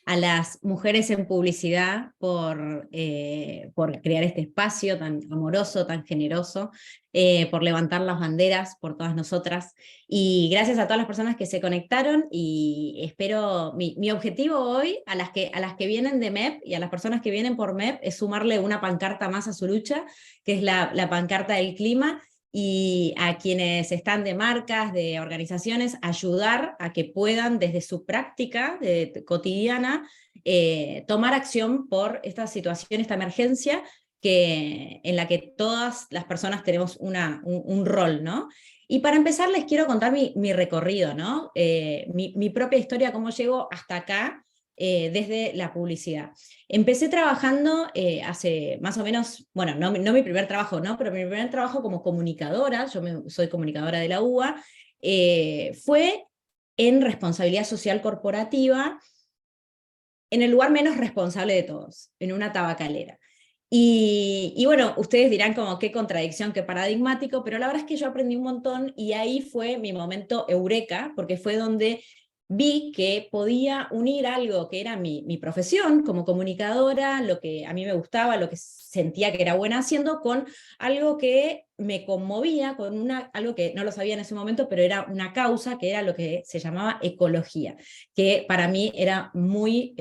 a las mujeres en publicidad por crear este espacio tan amoroso, tan generoso, por levantar las banderas por todas nosotras. Y gracias a todas las personas que se conectaron y espero, mi objetivo hoy a las que vienen de MEP y a las personas que vienen por MEP es sumarle una pancarta más a su lucha, que es la pancarta del clima, y a quienes están de marcas, de organizaciones, ayudar a que puedan desde su práctica cotidiana tomar acción por esta situación, esta emergencia en la que todas las personas tenemos un rol, ¿no? Y para empezar les quiero contar mi recorrido, ¿no? Mi propia historia, cómo llego hasta acá desde la publicidad. Empecé trabajando hace más o menos, bueno, no mi primer trabajo, ¿no? Pero mi primer trabajo como comunicadora, soy comunicadora de la UBA, fue en responsabilidad social corporativa, en el lugar menos responsable de todos, en una tabacalera. Y bueno, ustedes dirán como qué contradicción, qué paradigmático, pero la verdad es que yo aprendí un montón y ahí fue mi momento eureka, porque fue donde vi que podía unir algo que era mi profesión como comunicadora, lo que a mí me gustaba, lo que sentía que era buena haciendo, con algo que me conmovía, con algo que no lo sabía en ese momento, pero era una causa que era lo que se llamaba ecología, que para mí era muy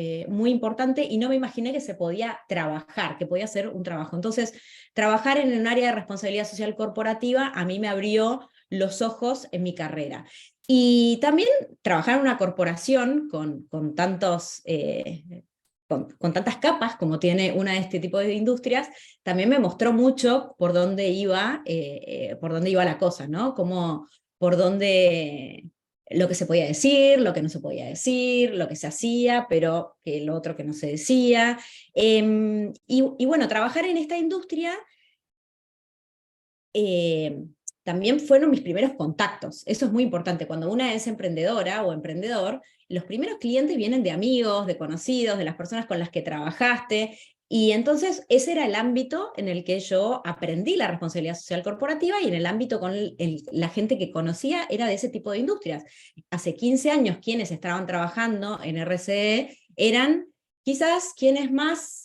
importante y no me imaginé que se podía trabajar, que podía ser un trabajo. Entonces, trabajar en un área de responsabilidad social corporativa a mí me abrió los ojos en mi carrera. Y también trabajar en una corporación con tantos... con tantas capas como tiene una de este tipo de industrias, también me mostró mucho por dónde iba la cosa, ¿no? Por dónde, lo que se podía decir, lo que no se podía decir, lo que se hacía, pero que lo otro que no se decía. Y bueno, trabajar en esta industria eh, también fueron mis primeros contactos. Eso es muy importante. Cuando una es emprendedora o emprendedor, los primeros clientes vienen de amigos, de conocidos, de las personas con las que trabajaste. Y entonces ese era el ámbito en el que yo aprendí la responsabilidad social corporativa, y en el ámbito con la gente que conocía era de ese tipo de industrias. Hace 15 años quienes estaban trabajando en RCE eran quizás quienes más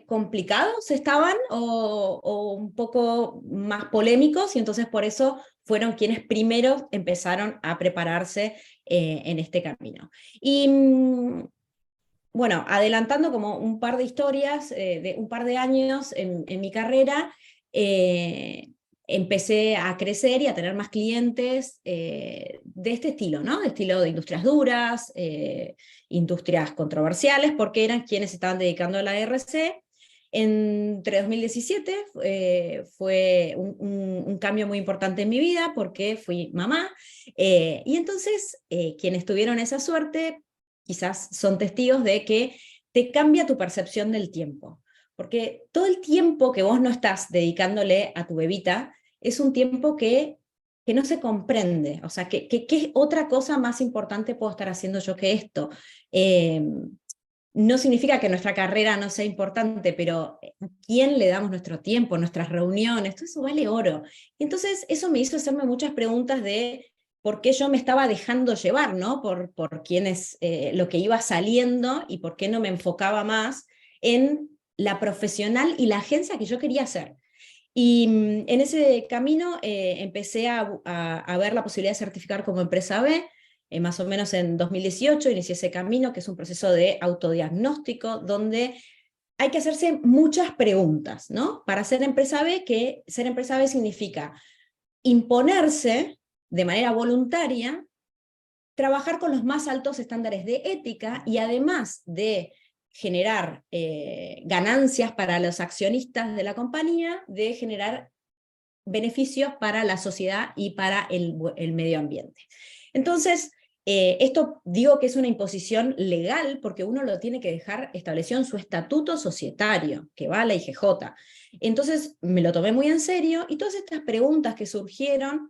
complicados estaban o un poco más polémicos, y entonces por eso fueron quienes primero empezaron a prepararse en este camino. Y bueno, adelantando como un par de historias de un par de años en mi carrera, eh, empecé a crecer y a tener más clientes de este estilo, ¿no? De estilo de industrias duras, industrias controversiales, porque eran quienes se estaban dedicando a la RC. Entre 2017 fue un cambio muy importante en mi vida porque fui mamá, y entonces quienes tuvieron esa suerte quizás son testigos de que te cambia tu percepción del tiempo. Porque todo el tiempo que vos no estás dedicándole a tu bebita es un tiempo que no se comprende. O sea, ¿qué otra cosa más importante puedo estar haciendo yo que esto? No significa que nuestra carrera no sea importante, pero ¿a quién le damos nuestro tiempo, nuestras reuniones? Todo eso vale oro. Y entonces eso me hizo hacerme muchas preguntas de por qué yo me estaba dejando llevar, ¿no? Por quienes, lo que iba saliendo, y por qué no me enfocaba más en la profesional y la agencia que yo quería hacer. Y en ese camino empecé a ver la posibilidad de certificar como empresa B. Más o menos en 2018 inicié ese camino, que es un proceso de autodiagnóstico, donde hay que hacerse muchas preguntas, ¿no? Para ser empresa B, que ser empresa B significa imponerse de manera voluntaria, trabajar con los más altos estándares de ética, y además de generar ganancias para los accionistas de la compañía, de generar beneficios para la sociedad y para el medio ambiente. Entonces, esto digo que es una imposición legal porque uno lo tiene que dejar establecido en su estatuto societario, que va a la IGJ. Entonces me lo tomé muy en serio, y todas estas preguntas que surgieron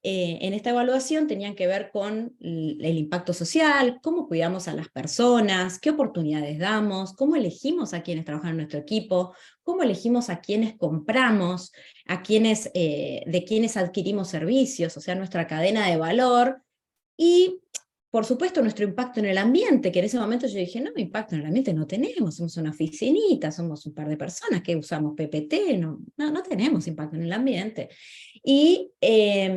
en esta evaluación tenían que ver con el impacto social, cómo cuidamos a las personas, qué oportunidades damos, cómo elegimos a quienes trabajan en nuestro equipo, cómo elegimos a quienes compramos, de quienes adquirimos servicios, o sea, nuestra cadena de valor. Y por supuesto, nuestro impacto en el ambiente, que en ese momento yo dije, no, impacto en el ambiente no tenemos, somos una oficinita, somos un par de personas que usamos PPT, no tenemos impacto en el ambiente. Y ¿a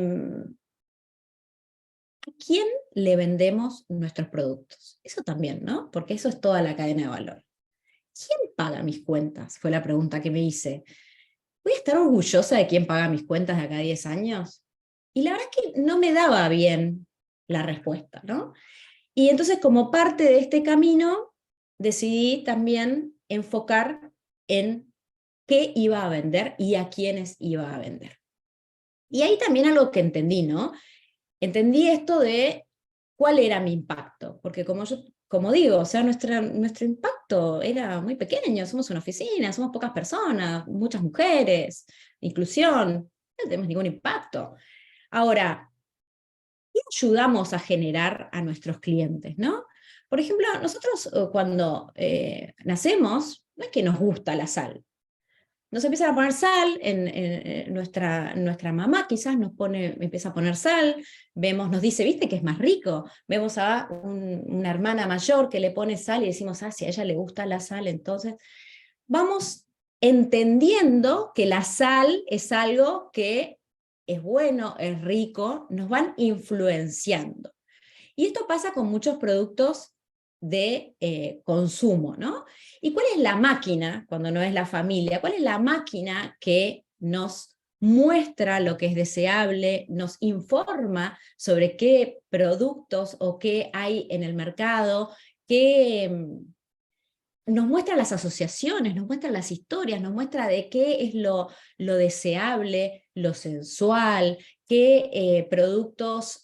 quién le vendemos nuestros productos? Eso también, ¿no? Porque eso es toda la cadena de valor. ¿Quién paga mis cuentas? Fue la pregunta que me hice. ¿Voy a estar orgullosa de quién paga mis cuentas de acá a 10 años? Y la verdad es que no me daba bien la respuesta, ¿no? Y entonces, como parte de este camino, decidí también enfocar en qué iba a vender y a quiénes iba a vender. Y ahí también algo que entendí, ¿no? Entendí esto de cuál era mi impacto, porque como digo, o sea, nuestro impacto era muy pequeño, somos una oficina, somos pocas personas, muchas mujeres, inclusión, no tenemos ningún impacto. Ahora, ¿qué ayudamos a generar a nuestros clientes, no? Por ejemplo, nosotros cuando nacemos, no es que nos gusta la sal. Nos empiezan a poner sal, nuestra mamá quizás empieza a poner sal, nos dice, viste que es más rico, vemos a una hermana mayor que le pone sal y decimos, si a ella le gusta la sal, entonces vamos entendiendo que la sal es algo que es bueno, es rico, nos van influenciando. Y esto pasa con muchos productos de consumo, ¿no? ¿Y cuál es la máquina, cuando no es la familia, cuál es la máquina que nos muestra lo que es deseable, nos informa sobre qué productos o qué hay en el mercado, qué nos muestra las asociaciones, nos muestra las historias, nos muestra de qué es lo deseable, lo sensual, qué productos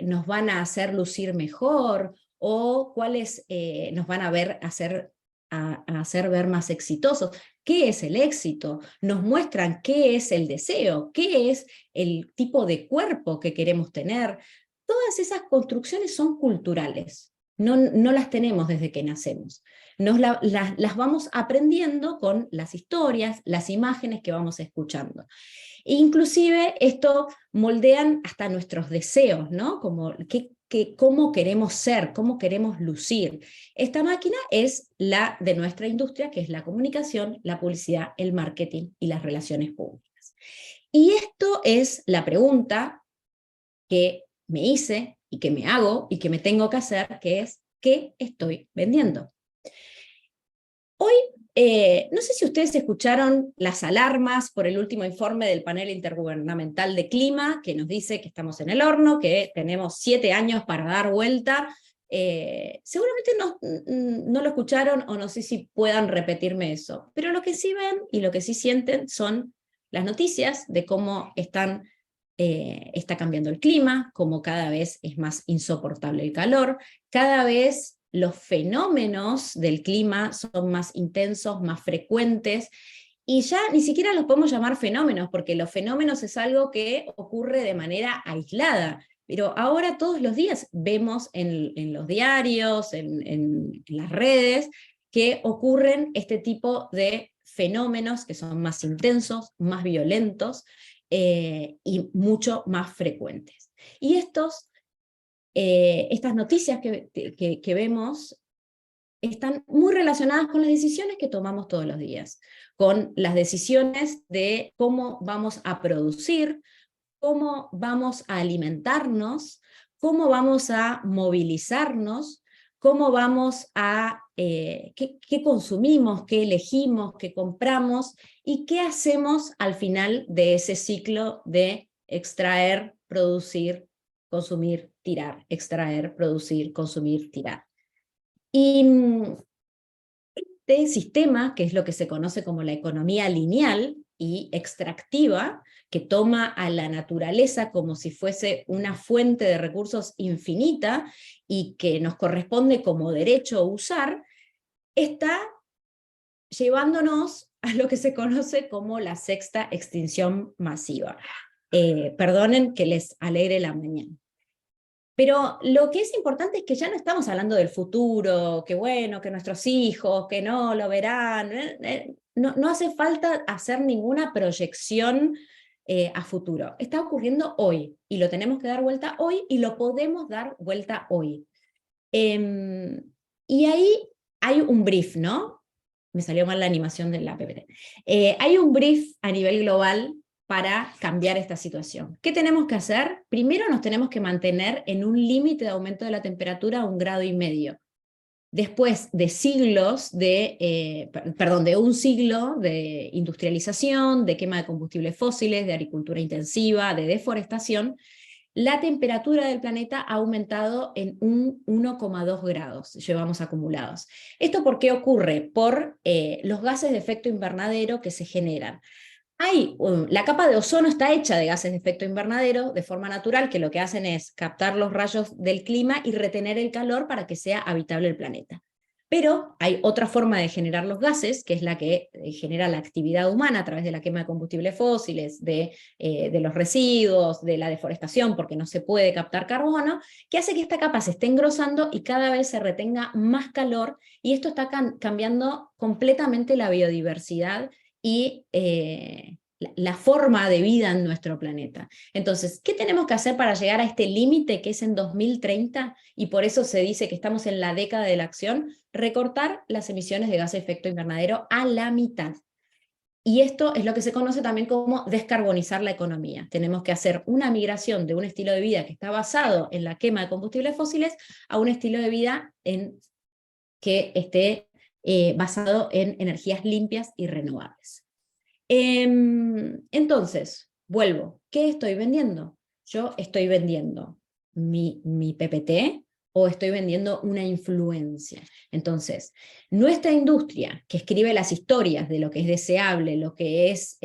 nos van a hacer lucir mejor o cuáles nos van a hacer ver más exitosos. ¿Qué es el éxito? Nos muestran qué es el deseo, qué es el tipo de cuerpo que queremos tener. Todas esas construcciones son culturales, no las tenemos desde que nacemos. Las vamos aprendiendo con las historias, las imágenes que vamos escuchando. E inclusive esto moldean hasta nuestros deseos, ¿no? Como cómo queremos ser, cómo queremos lucir. Esta máquina es la de nuestra industria, que es la comunicación, la publicidad, el marketing y las relaciones públicas. Y esto es la pregunta que me hice y que me hago y que me tengo que hacer, que es, ¿qué estoy vendiendo? Hoy, no sé si ustedes escucharon las alarmas por el último informe del panel intergubernamental de clima, que nos dice que estamos en el horno, que tenemos 7 años para dar vuelta. Seguramente no lo escucharon o no sé si puedan repetirme eso, pero lo que sí ven y lo que sí sienten son las noticias de cómo está cambiando el clima, cómo cada vez es más insoportable el calor, cada vez los fenómenos del clima son más intensos, más frecuentes, y ya ni siquiera los podemos llamar fenómenos, porque los fenómenos es algo que ocurre de manera aislada, pero ahora todos los días vemos en los diarios, en las redes, que ocurren este tipo de fenómenos que son más intensos, más violentos y mucho más frecuentes. Y estas noticias que vemos están muy relacionadas con las decisiones que tomamos todos los días, con las decisiones de cómo vamos a producir, cómo vamos a alimentarnos, cómo vamos a movilizarnos, cómo vamos a, qué consumimos, qué elegimos, qué compramos y qué hacemos al final de ese ciclo de extraer, producir, consumir, tirar, extraer, producir, consumir, tirar. Y este sistema, que es lo que se conoce como la economía lineal y extractiva, que toma a la naturaleza como si fuese una fuente de recursos infinita y que nos corresponde como derecho usar, está llevándonos a lo que se conoce como la sexta extinción masiva. Perdonen que les alegre la mañana. Pero lo que es importante es que ya no estamos hablando del futuro, que bueno, que nuestros hijos, que no lo verán. No hace falta hacer ninguna proyección a futuro. Está ocurriendo hoy y lo tenemos que dar vuelta hoy y lo podemos dar vuelta hoy. Y ahí hay un brief, ¿no? Me salió mal la animación de la PPT. Hay un brief a nivel global para cambiar esta situación. ¿Qué tenemos que hacer? Primero nos tenemos que mantener en un límite de aumento de la temperatura a 1,5 grados. Después de siglos de un siglo de industrialización, de quema de combustibles fósiles, de agricultura intensiva, de deforestación, la temperatura del planeta ha aumentado en un 1,2 grados, llevamos acumulados. ¿Esto por qué ocurre? Por los gases de efecto invernadero que se generan. La capa de ozono está hecha de gases de efecto invernadero de forma natural, que lo que hacen es captar los rayos del clima y retener el calor para que sea habitable el planeta. Pero hay otra forma de generar los gases, que es la que genera la actividad humana a través de la quema de combustibles fósiles, de los residuos, de la deforestación, porque no se puede captar carbono, que hace que esta capa se esté engrosando y cada vez se retenga más calor, y esto está cambiando completamente la biodiversidad y la forma de vida en nuestro planeta. Entonces, ¿qué tenemos que hacer para llegar a este límite que es en 2030? Y por eso se dice que estamos en la década de la acción, recortar las emisiones de gases de efecto invernadero a la mitad. Y esto es lo que se conoce también como descarbonizar la economía. Tenemos que hacer una migración de un estilo de vida que está basado en la quema de combustibles fósiles a un estilo de vida que esté basado en energías limpias y renovables. Entonces, vuelvo, ¿qué estoy vendiendo? Yo estoy vendiendo mi PPT o estoy vendiendo una influencia. Entonces, nuestra industria que escribe las historias de lo que es deseable, lo que es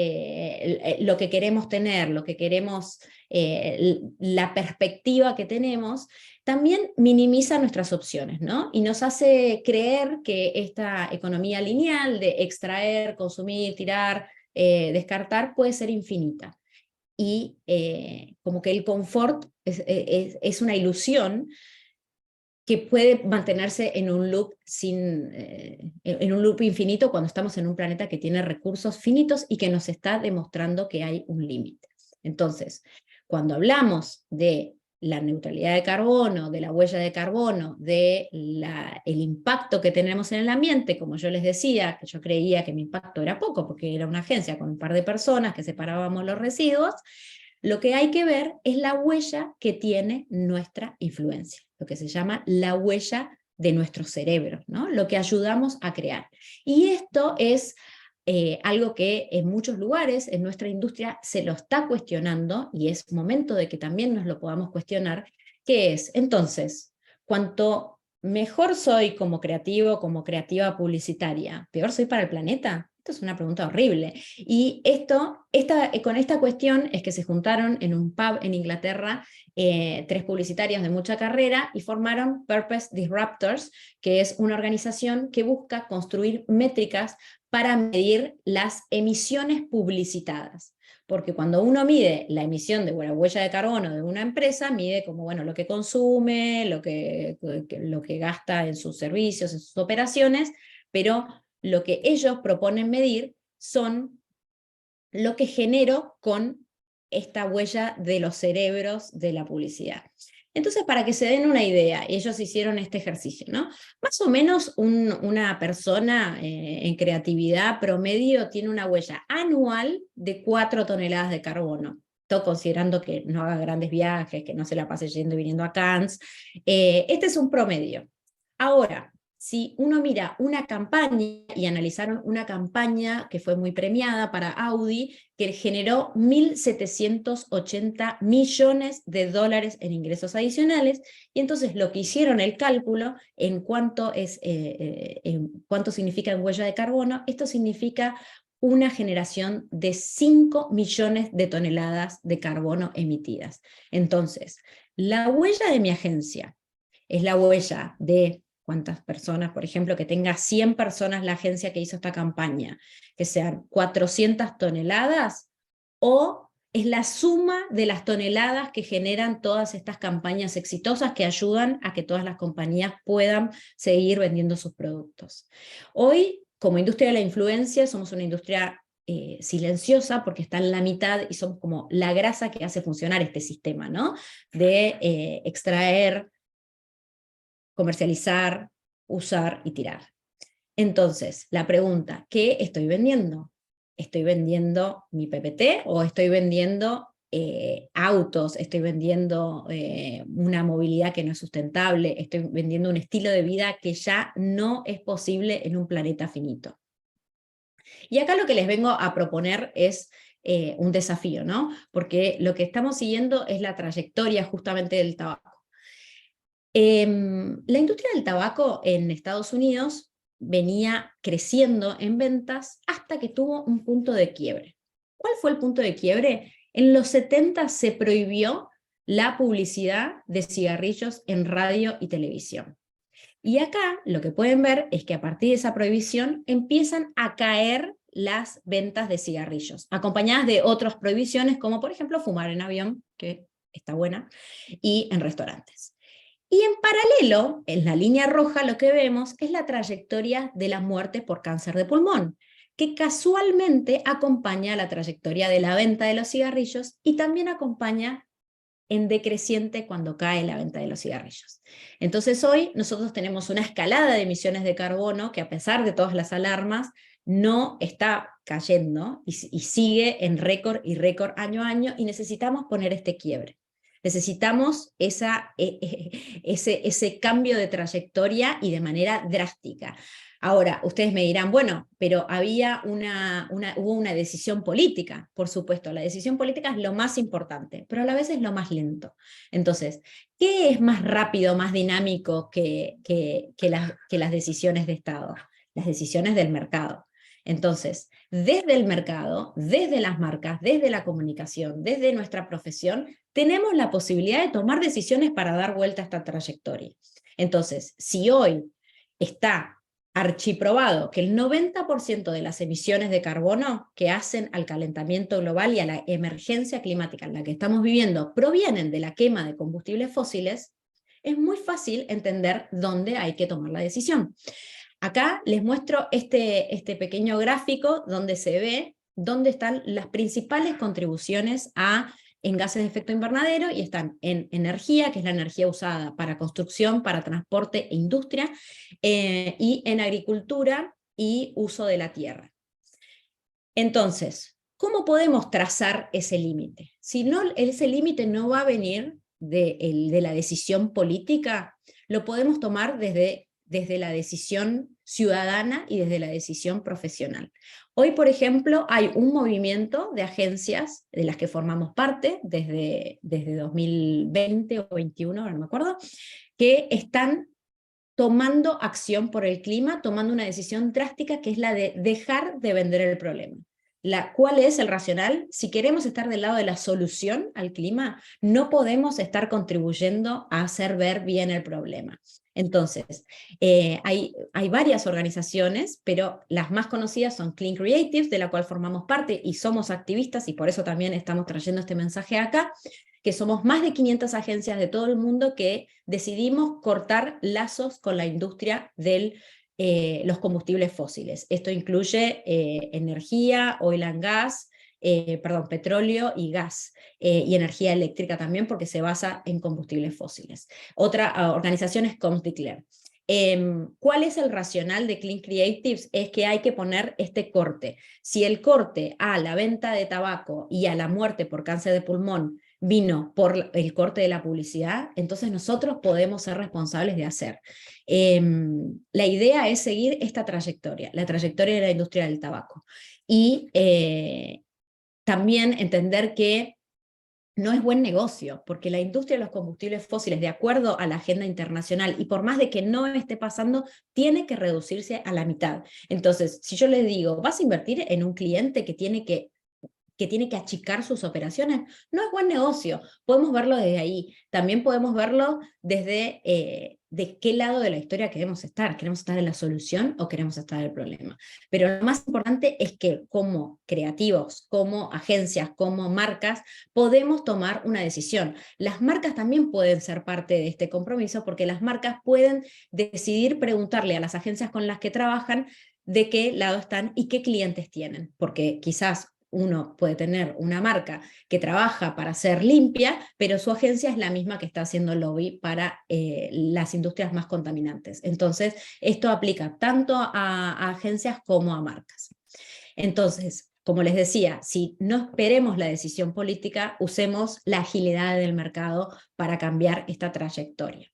lo que queremos tener, lo que queremos, la perspectiva que tenemos, también minimiza nuestras opciones, ¿no? Y nos hace creer que esta economía lineal de extraer, consumir, tirar, descartar puede ser infinita. Y como que el confort es una ilusión que puede mantenerse en un loop en un loop infinito cuando estamos en un planeta que tiene recursos finitos y que nos está demostrando que hay un límite. Entonces, cuando hablamos de la neutralidad de carbono, de la huella de carbono, de el impacto que tenemos en el ambiente, como yo les decía, que yo creía que mi impacto era poco, porque era una agencia con un par de personas que separábamos los residuos, lo que hay que ver es la huella que tiene nuestra influencia, lo que se llama la huella de nuestro cerebro, ¿no? Lo que ayudamos a crear. Y esto es algo que en muchos lugares en nuestra industria se lo está cuestionando, y es momento de que también nos lo podamos cuestionar, que es, entonces, cuanto mejor soy como creativo, como creativa publicitaria, ¿peor soy para el planeta? Esto es una pregunta horrible. Y con esta cuestión es que se juntaron en un pub en Inglaterra 3 publicitarios de mucha carrera y formaron Purpose Disruptors, que es una organización que busca construir métricas para medir las emisiones publicitadas. Porque cuando uno mide la emisión de la huella de carbono de una empresa, mide como, bueno, lo que consume, lo que gasta en sus servicios, en sus operaciones, pero lo que ellos proponen medir son lo que genero con esta huella de los cerebros de la publicidad. Entonces, para que se den una idea, ellos hicieron este ejercicio, ¿no? Más o menos una persona en creatividad promedio tiene una huella anual de 4 toneladas de carbono, todo considerando que no haga grandes viajes, que no se la pase yendo y viniendo a Cannes. Este es un promedio. Ahora, si uno mira una campaña, y analizaron una campaña que fue muy premiada para Audi, que generó 1.780 millones de dólares en ingresos adicionales, y entonces lo que hicieron el cálculo en cuánto significa en huella de carbono, esto significa una generación de 5 millones de toneladas de carbono emitidas. Entonces, la huella de mi agencia es la huella de cuántas personas, por ejemplo, que tenga 100 personas la agencia que hizo esta campaña, que sean 400 toneladas, o es la suma de las toneladas que generan todas estas campañas exitosas que ayudan a que todas las compañías puedan seguir vendiendo sus productos. Hoy, como industria de la influencia, somos una industria silenciosa porque está en la mitad y somos como la grasa que hace funcionar este sistema, ¿no? De extraer comercializar, usar y tirar. Entonces, la pregunta, ¿qué estoy vendiendo? ¿Estoy vendiendo mi PPT o estoy vendiendo autos? ¿Estoy vendiendo una movilidad que no es sustentable? ¿Estoy vendiendo un estilo de vida que ya no es posible en un planeta finito? Y acá lo que les vengo a proponer es un desafío, ¿no? Porque lo que estamos siguiendo es la trayectoria justamente del tabaco. La industria del tabaco en Estados Unidos venía creciendo en ventas hasta que tuvo un punto de quiebre. ¿Cuál fue el punto de quiebre? En los 70 se prohibió la publicidad de cigarrillos en radio y televisión. Y acá lo que pueden ver es que a partir de esa prohibición empiezan a caer las ventas de cigarrillos, acompañadas de otras prohibiciones, como por ejemplo fumar en avión, que está buena, y en restaurantes. Y en paralelo, en la línea roja, lo que vemos es la trayectoria de la muerte por cáncer de pulmón, que casualmente acompaña la trayectoria de la venta de los cigarrillos y también acompaña en decreciente cuando cae la venta de los cigarrillos. Entonces hoy nosotros tenemos una escalada de emisiones de carbono que, a pesar de todas las alarmas, no está cayendo y sigue en récord y récord año a año, y necesitamos poner este quiebre. Necesitamos ese cambio de trayectoria y de manera drástica. Ahora, ustedes me dirán, bueno, pero hubo una decisión política. Por supuesto, la decisión política es lo más importante, pero a la vez es lo más lento. Entonces, ¿qué es más rápido, más dinámico que las decisiones de Estado? Las decisiones del mercado. Entonces, desde el mercado, desde las marcas, desde la comunicación, desde nuestra profesión, tenemos la posibilidad de tomar decisiones para dar vuelta a esta trayectoria. Entonces, si hoy está archiprobado que el 90% de las emisiones de carbono que hacen al calentamiento global y a la emergencia climática en la que estamos viviendo provienen de la quema de combustibles fósiles, es muy fácil entender dónde hay que tomar la decisión. Acá les muestro este pequeño gráfico donde se ve dónde están las principales contribuciones en gases de efecto invernadero, y están en energía, que es la energía usada para construcción, para transporte e industria, y en agricultura y uso de la tierra. Entonces, ¿cómo podemos trazar ese límite? Si no, ese límite no va a venir de la decisión política, lo podemos tomar desde la decisión ciudadana y desde la decisión profesional. Hoy, por ejemplo, hay un movimiento de agencias de las que formamos parte desde 2020 o 2021, ahora no me acuerdo, que están tomando acción por el clima, tomando una decisión drástica, que es la de dejar de vender el problema. ¿Cuál es el racional? Si queremos estar del lado de la solución al clima, no podemos estar contribuyendo a hacer ver bien el problema. Entonces, hay varias organizaciones, pero las más conocidas son Clean Creatives, de la cual formamos parte y somos activistas, y por eso también estamos trayendo este mensaje acá, que somos más de 500 agencias de todo el mundo que decidimos cortar lazos con la industria de los combustibles fósiles. Esto incluye energía, oil and gas, petróleo y gas, y energía eléctrica también, porque se basa en combustibles fósiles. Otra organización es ComDeclare. ¿Cuál es el racional de Clean Creatives? Es que hay que poner este corte. Si el corte a la venta de tabaco y a la muerte por cáncer de pulmón vino por el corte de la publicidad, entonces nosotros podemos ser responsables de hacer. La idea es seguir esta trayectoria, la trayectoria de la industria del tabaco. Y también entender que no es buen negocio, porque la industria de los combustibles fósiles, de acuerdo a la agenda internacional, y por más de que no esté pasando, tiene que reducirse a la mitad. Entonces, si yo les digo, vas a invertir en un cliente que tiene que achicar sus operaciones, no es buen negocio. Podemos verlo desde ahí. También podemos verlo desde de qué lado de la historia queremos estar. ¿Queremos estar en la solución o queremos estar en el problema? Pero lo más importante es que, como creativos, como agencias, como marcas, podemos tomar una decisión. Las marcas también pueden ser parte de este compromiso, porque las marcas pueden decidir preguntarle a las agencias con las que trabajan de qué lado están y qué clientes tienen, porque quizás uno puede tener una marca que trabaja para ser limpia, pero su agencia es la misma que está haciendo lobby para las industrias más contaminantes. Entonces, esto aplica tanto a agencias como a marcas. Entonces, como les decía, si no esperemos la decisión política, usemos la agilidad del mercado para cambiar esta trayectoria.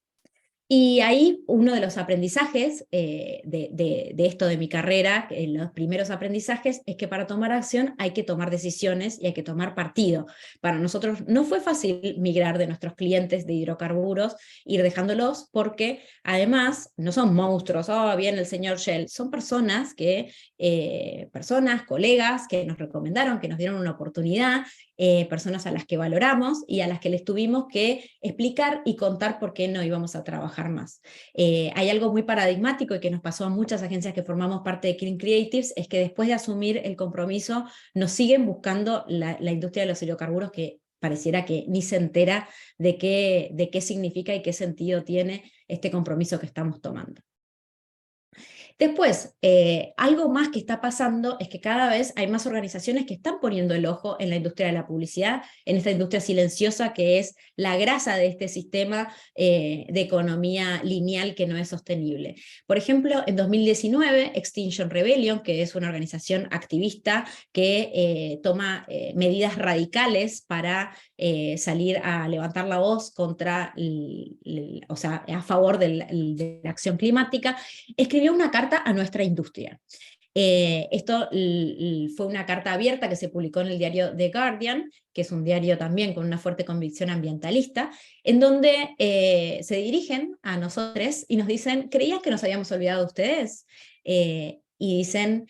Y ahí uno de los aprendizajes de esto de mi carrera, los primeros aprendizajes, es que para tomar acción hay que tomar decisiones y hay que tomar partido. Para nosotros no fue fácil migrar de nuestros clientes de hidrocarburos, ir dejándolos, porque además no son monstruos, oh, bien el señor Shell, son personas colegas que nos recomendaron, que nos dieron una oportunidad, personas a las que valoramos y a las que les tuvimos que explicar y contar por qué no íbamos a trabajar más. Hay algo muy paradigmático y que nos pasó a muchas agencias que formamos parte de Clean Creatives, es que después de asumir el compromiso nos siguen buscando la industria de los hidrocarburos, que pareciera que ni se entera de qué significa y qué sentido tiene este compromiso que estamos tomando. Después, algo más que está pasando es que cada vez hay más organizaciones que están poniendo el ojo en la industria de la publicidad, en esta industria silenciosa que es la grasa de este sistema de economía lineal que no es sostenible. Por ejemplo, en 2019, Extinction Rebellion, que es una organización activista que toma medidas radicales para salir a levantar la voz contra, o sea, a favor de la acción climática, escribió una carta a nuestra industria. Esto fue una carta abierta que se publicó en el diario The Guardian, que es un diario también con una fuerte convicción ambientalista, en donde se dirigen a nosotros y nos dicen, ¿creían que nos habíamos olvidado de ustedes? Y dicen,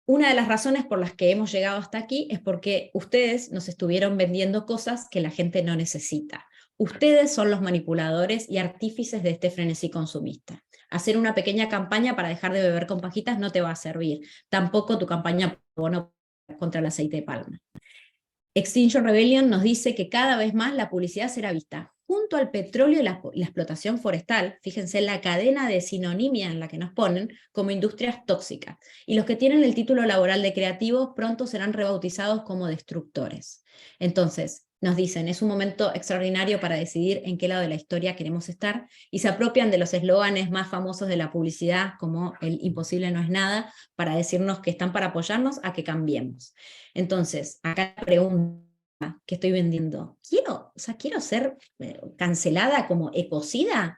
una de las razones por las que hemos llegado hasta aquí es porque ustedes nos estuvieron vendiendo cosas que la gente no necesita. Ustedes son los manipuladores y artífices de este frenesí consumista. Hacer una pequeña campaña para dejar de beber con pajitas no te va a servir. Tampoco tu campaña contra el aceite de palma. Extinction Rebellion nos dice que cada vez más la publicidad será vista junto al petróleo y la explotación forestal, fíjense la cadena de sinonimia en la que nos ponen, como industrias tóxicas. Y los que tienen el título laboral de creativos pronto serán rebautizados como destructores. Entonces, nos dicen, es un momento extraordinario para decidir en qué lado de la historia queremos estar, y se apropian de los eslóganes más famosos de la publicidad, como el imposible no es nada, para decirnos que están para apoyarnos a que cambiemos. Entonces, acá la pregunta que estoy vendiendo, ¿quiero ser cancelada como ecocida?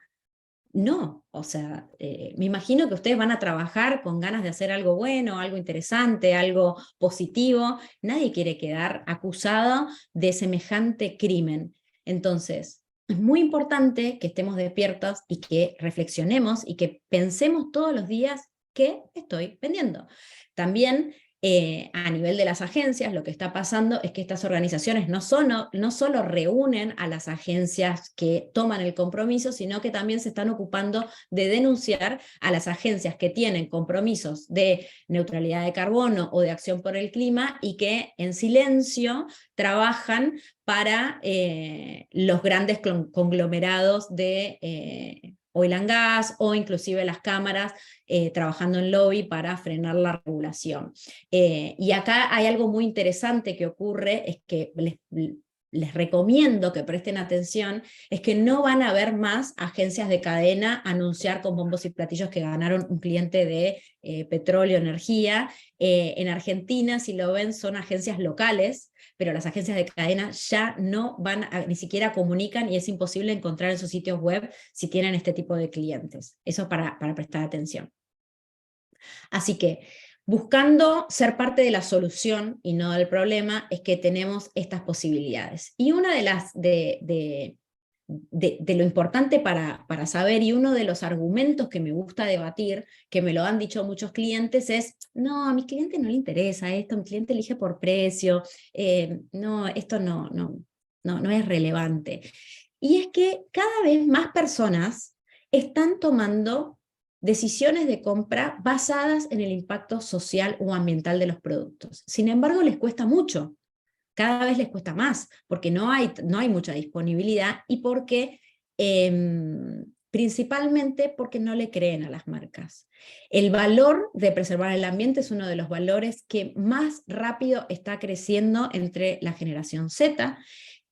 No, o sea, me imagino que ustedes van a trabajar con ganas de hacer algo bueno, algo interesante, algo positivo. Nadie quiere quedar acusado de semejante crimen. Entonces, es muy importante que estemos despiertos y que reflexionemos y que pensemos todos los días qué estoy vendiendo. También a nivel de las agencias, lo que está pasando es que estas organizaciones no solo reúnen a las agencias que toman el compromiso, sino que también se están ocupando de denunciar a las agencias que tienen compromisos de neutralidad de carbono o de acción por el clima y que en silencio trabajan para los grandes conglomerados de oil and gas, o inclusive las cámaras trabajando en lobby para frenar la regulación. Y acá hay algo muy interesante que ocurre, es que les recomiendo que presten atención, es que no van a ver más agencias de cadena anunciar con bombos y platillos que ganaron un cliente de petróleo, energía. En Argentina, si lo ven, son agencias locales, pero las agencias de cadena ya no ni siquiera comunican, y es imposible encontrar en sus sitios web si tienen este tipo de clientes. Eso para prestar atención. Así que, buscando ser parte de la solución y no del problema, es que tenemos estas posibilidades. Y una de lo importante para saber, y uno de los argumentos que me gusta debatir, que me lo han dicho muchos clientes, es, no, a mi cliente no le interesa esto, mi cliente elige por precio, no, esto no es relevante. Y es que cada vez más personas están tomando decisiones de compra basadas en el impacto social o ambiental de los productos. Sin embargo, les cuesta mucho. Cada vez les cuesta más, porque no hay mucha disponibilidad y porque principalmente porque no le creen a las marcas. El valor de preservar el ambiente es uno de los valores que más rápido está creciendo entre la generación Z,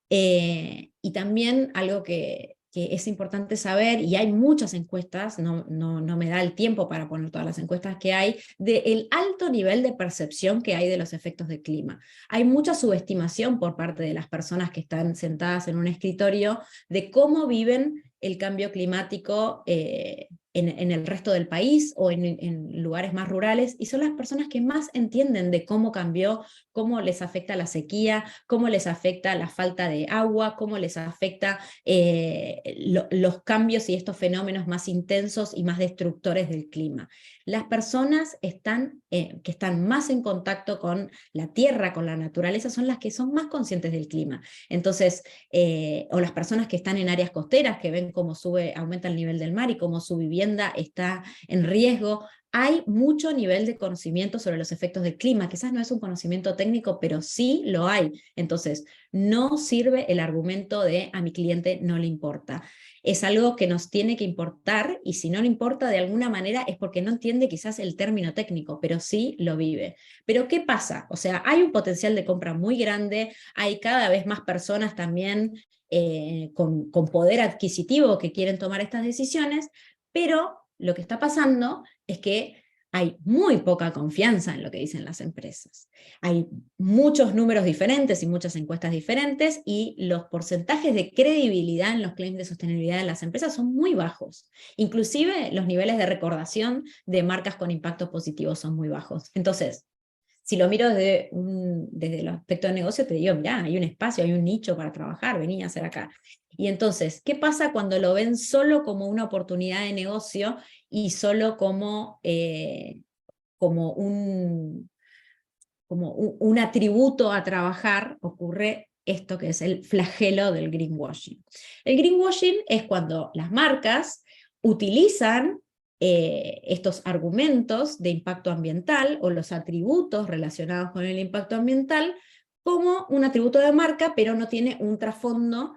y también algo que es importante saber, y hay muchas encuestas, no me da el tiempo para poner todas las encuestas que hay, del alto nivel de percepción que hay de los efectos del clima. Hay mucha subestimación por parte de las personas que están sentadas en un escritorio de cómo viven el cambio climático en el resto del país o en lugares más rurales, y son las personas que más entienden de cómo cambió, cómo les afecta la sequía, cómo les afecta la falta de agua, cómo les afecta los cambios y estos fenómenos más intensos y más destructores del clima. Las personas que están más en contacto con la tierra, con la naturaleza, son las que son más conscientes del clima. Entonces, o las personas que están en áreas costeras, que ven cómo aumenta el nivel del mar y cómo su vivienda está en riesgo. Hay mucho nivel de conocimiento sobre los efectos del clima. Quizás no es un conocimiento técnico, pero sí lo hay. Entonces, no sirve el argumento de a mi cliente no le importa. Es algo que nos tiene que importar, y si no le importa de alguna manera es porque no entiende quizás el término técnico, pero sí lo vive. Pero ¿qué pasa? O sea, hay un potencial de compra muy grande, hay cada vez más personas también con poder adquisitivo que quieren tomar estas decisiones, pero lo que está pasando es que hay muy poca confianza en lo que dicen las empresas. Hay muchos números diferentes y muchas encuestas diferentes, y los porcentajes de credibilidad en los claims de sostenibilidad de las empresas son muy bajos. Inclusive los niveles de recordación de marcas con impacto positivo son muy bajos. Entonces, si lo miro desde el aspecto de negocio, te digo, mirá, hay un espacio, hay un nicho para trabajar, vení a hacer acá. Y entonces, ¿qué pasa cuando lo ven solo como una oportunidad de negocio y solo como un atributo a trabajar? Ocurre esto que es el flagelo del greenwashing. El greenwashing es cuando las marcas utilizan estos argumentos de impacto ambiental o los atributos relacionados con el impacto ambiental como un atributo de marca, pero no tiene un trasfondo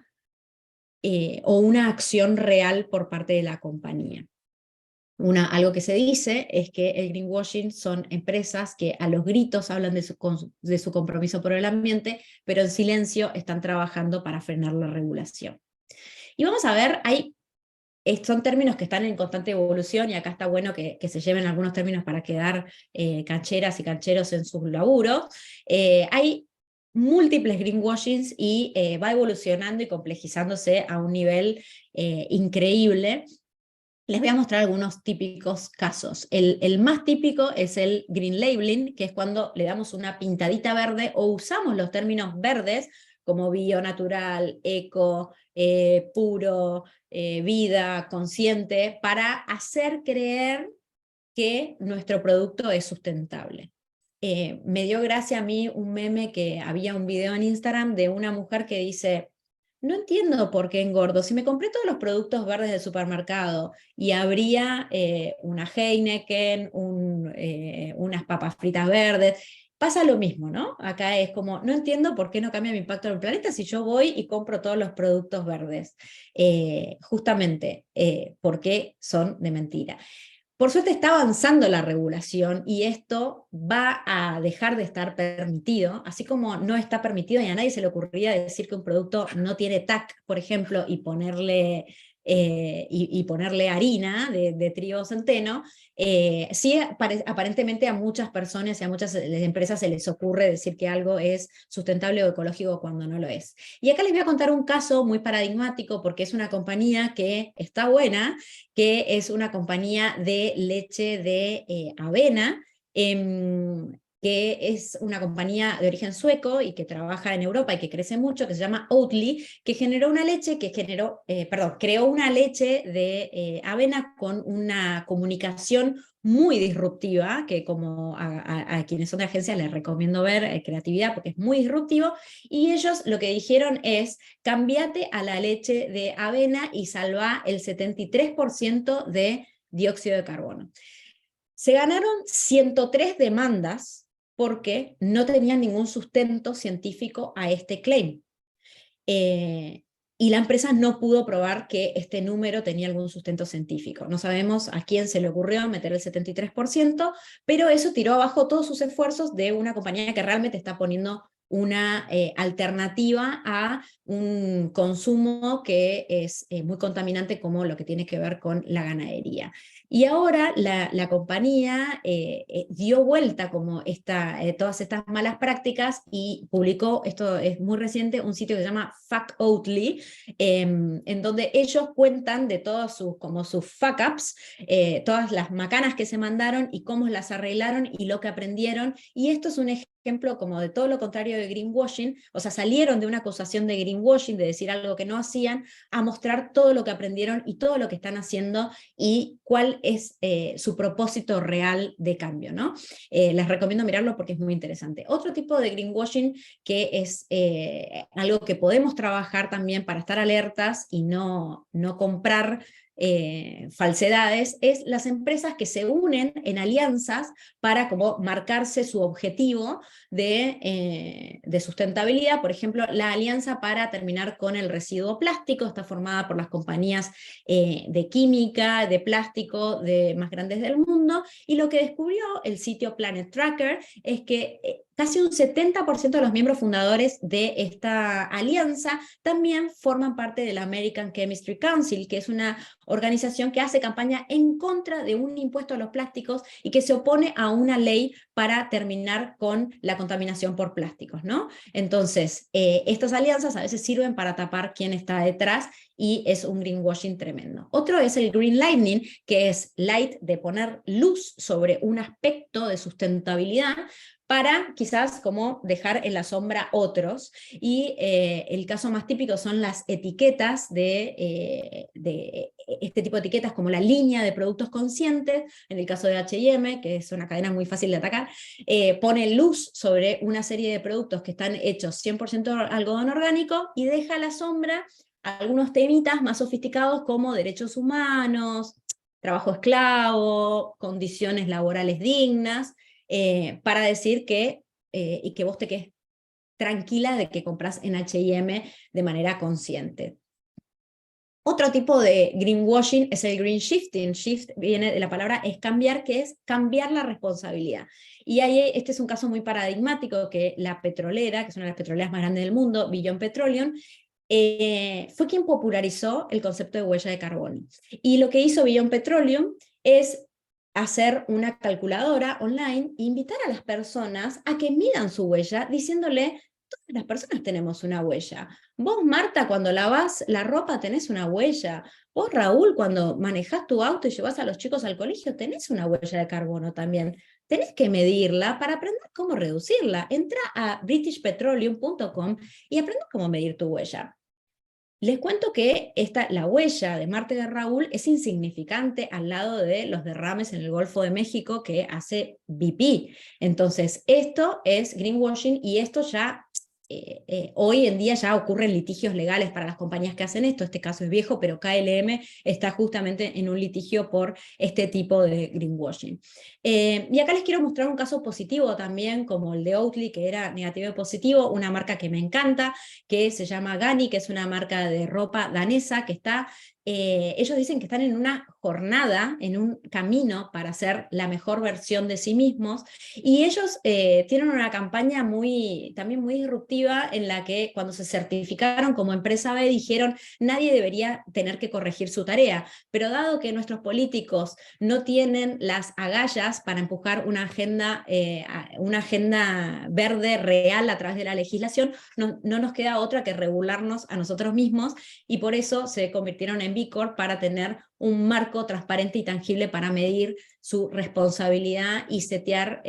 o una acción real por parte de la compañía. Algo que se dice es que el greenwashing son empresas que a los gritos hablan de su compromiso por el ambiente, pero en silencio están trabajando para frenar la regulación. Y vamos a ver, son términos que están en constante evolución, y acá está bueno que se lleven algunos términos para quedar cancheras y cancheros en sus laburos. Hay múltiples greenwashings y va evolucionando y complejizándose a un nivel increíble. Les voy a mostrar algunos típicos casos. El más típico es el green labeling, que es cuando le damos una pintadita verde o usamos los términos verdes como bio, natural, eco, puro, vida, consciente, para hacer creer que nuestro producto es sustentable. Me dio gracia a mí un meme, que había un video en Instagram de una mujer que dice: no entiendo por qué engordo, si me compré todos los productos verdes del supermercado y habría una Heineken, unas papas fritas verdes. Pasa lo mismo, ¿no? Acá es como, no entiendo por qué no cambia mi impacto en el planeta si yo voy y compro todos los productos verdes. Justamente porque son de mentira. Por suerte está avanzando la regulación y esto va a dejar de estar permitido, así como no está permitido, y a nadie se le ocurriría decir que un producto no tiene TAC, por ejemplo, y ponerle harina de trigo o centeno. Sí, aparentemente a muchas personas y a muchas empresas se les ocurre decir que algo es sustentable o ecológico cuando no lo es. Y acá les voy a contar un caso muy paradigmático, porque es una compañía que está buena, que es una compañía de leche de avena, que es una compañía de origen sueco y que trabaja en Europa y que crece mucho, que se llama Oatly, que generó una leche creó una leche de avena con una comunicación muy disruptiva, que como a quienes son de agencias les recomiendo ver creatividad, porque es muy disruptivo, y ellos lo que dijeron es: cambiate a la leche de avena y salva el 73% de dióxido de carbono. Se ganaron 103 demandas porque no tenían ningún sustento científico a este claim. y la empresa no pudo probar que este número tenía algún sustento científico. No sabemos a quién se le ocurrió meter el 73%, pero eso tiró abajo todos sus esfuerzos de una compañía que realmente está poniendo una alternativa a un consumo que es muy contaminante, como lo que tiene que ver con la ganadería. Y ahora la compañía dio vuelta como todas estas malas prácticas y publicó, esto es muy reciente, un sitio que se llama Factoatly, en donde ellos cuentan de todos sus fuck-ups, todas las macanas que se mandaron y cómo las arreglaron y lo que aprendieron. Y esto es un ejemplo como de todo lo contrario de greenwashing, o sea, salieron de una acusación de greenwashing, de decir algo que no hacían, a mostrar todo lo que aprendieron y todo lo que están haciendo y cuál es su propósito real de cambio, ¿no? Les recomiendo mirarlo porque es muy interesante. Otro tipo de greenwashing que es algo que podemos trabajar también para estar alertas y no comprar falsedades, es las empresas que se unen en alianzas para como marcarse su objetivo de sustentabilidad. Por ejemplo, la Alianza para terminar con el residuo plástico está formada por las compañías de química, de plástico más grandes del mundo, y lo que descubrió el sitio Planet Tracker es que casi un 70% de los miembros fundadores de esta alianza también forman parte de la American Chemistry Council, que es una organización que hace campaña en contra de un impuesto a los plásticos y que se opone a una ley para terminar con la contaminación por plásticos, ¿no? Entonces, estas alianzas a veces sirven para tapar quién está detrás y es un greenwashing tremendo. Otro es el green lightning, que es light, de poner luz sobre un aspecto de sustentabilidad para quizás como dejar en la sombra otros. Y el caso más típico son las etiquetas de este tipo de etiquetas, como la línea de productos conscientes, en el caso de H&M, que es una cadena muy fácil de atacar, pone luz sobre una serie de productos que están hechos 100% algodón orgánico y deja a la sombra algunos temitas más sofisticados como derechos humanos, trabajo esclavo, condiciones laborales dignas, para decir y que vos te quedes tranquila de que compras en H&M de manera consciente. Otro tipo de greenwashing es el green shifting. Shift viene de la palabra es cambiar, que es cambiar la responsabilidad. Y ahí este es un caso muy paradigmático, que la petrolera, que es una de las petroleras más grandes del mundo, Beyond Petroleum, fue quien popularizó el concepto de huella de carbono. Y lo que hizo Beyond Petroleum es hacer una calculadora online e invitar a las personas a que midan su huella, diciéndole: todas las personas tenemos una huella. Vos, Marta, cuando lavás la ropa tenés una huella. Vos, Raúl, cuando manejás tu auto y llevas a los chicos al colegio, tenés una huella de carbono también. Tenés que medirla para aprender cómo reducirla. Entra a britishpetroleum.com y aprende cómo medir tu huella. Les cuento que la huella de Marta y de Raúl es insignificante al lado de los derrames en el Golfo de México que hace BP. Entonces, esto es greenwashing y esto ya hoy en día ya ocurren litigios legales para las compañías que hacen esto. Este caso es viejo, pero KLM está justamente en un litigio por este tipo de greenwashing. Y acá les quiero mostrar un caso positivo también, como el de Oatly, que era negativo y positivo, una marca que me encanta, que se llama Ganni, que es una marca de ropa danesa, que está, ellos dicen que están en una jornada, en un camino para ser la mejor versión de sí mismos, y ellos tienen una campaña también muy disruptiva, en la que cuando se certificaron como empresa B dijeron: nadie debería tener que corregir su tarea, pero dado que nuestros políticos no tienen las agallas para empujar una agenda verde real a través de la legislación, no nos queda otra que regularnos a nosotros mismos, y por eso se convirtieron en B Corp, para tener un marco transparente y tangible para medir su responsabilidad y setear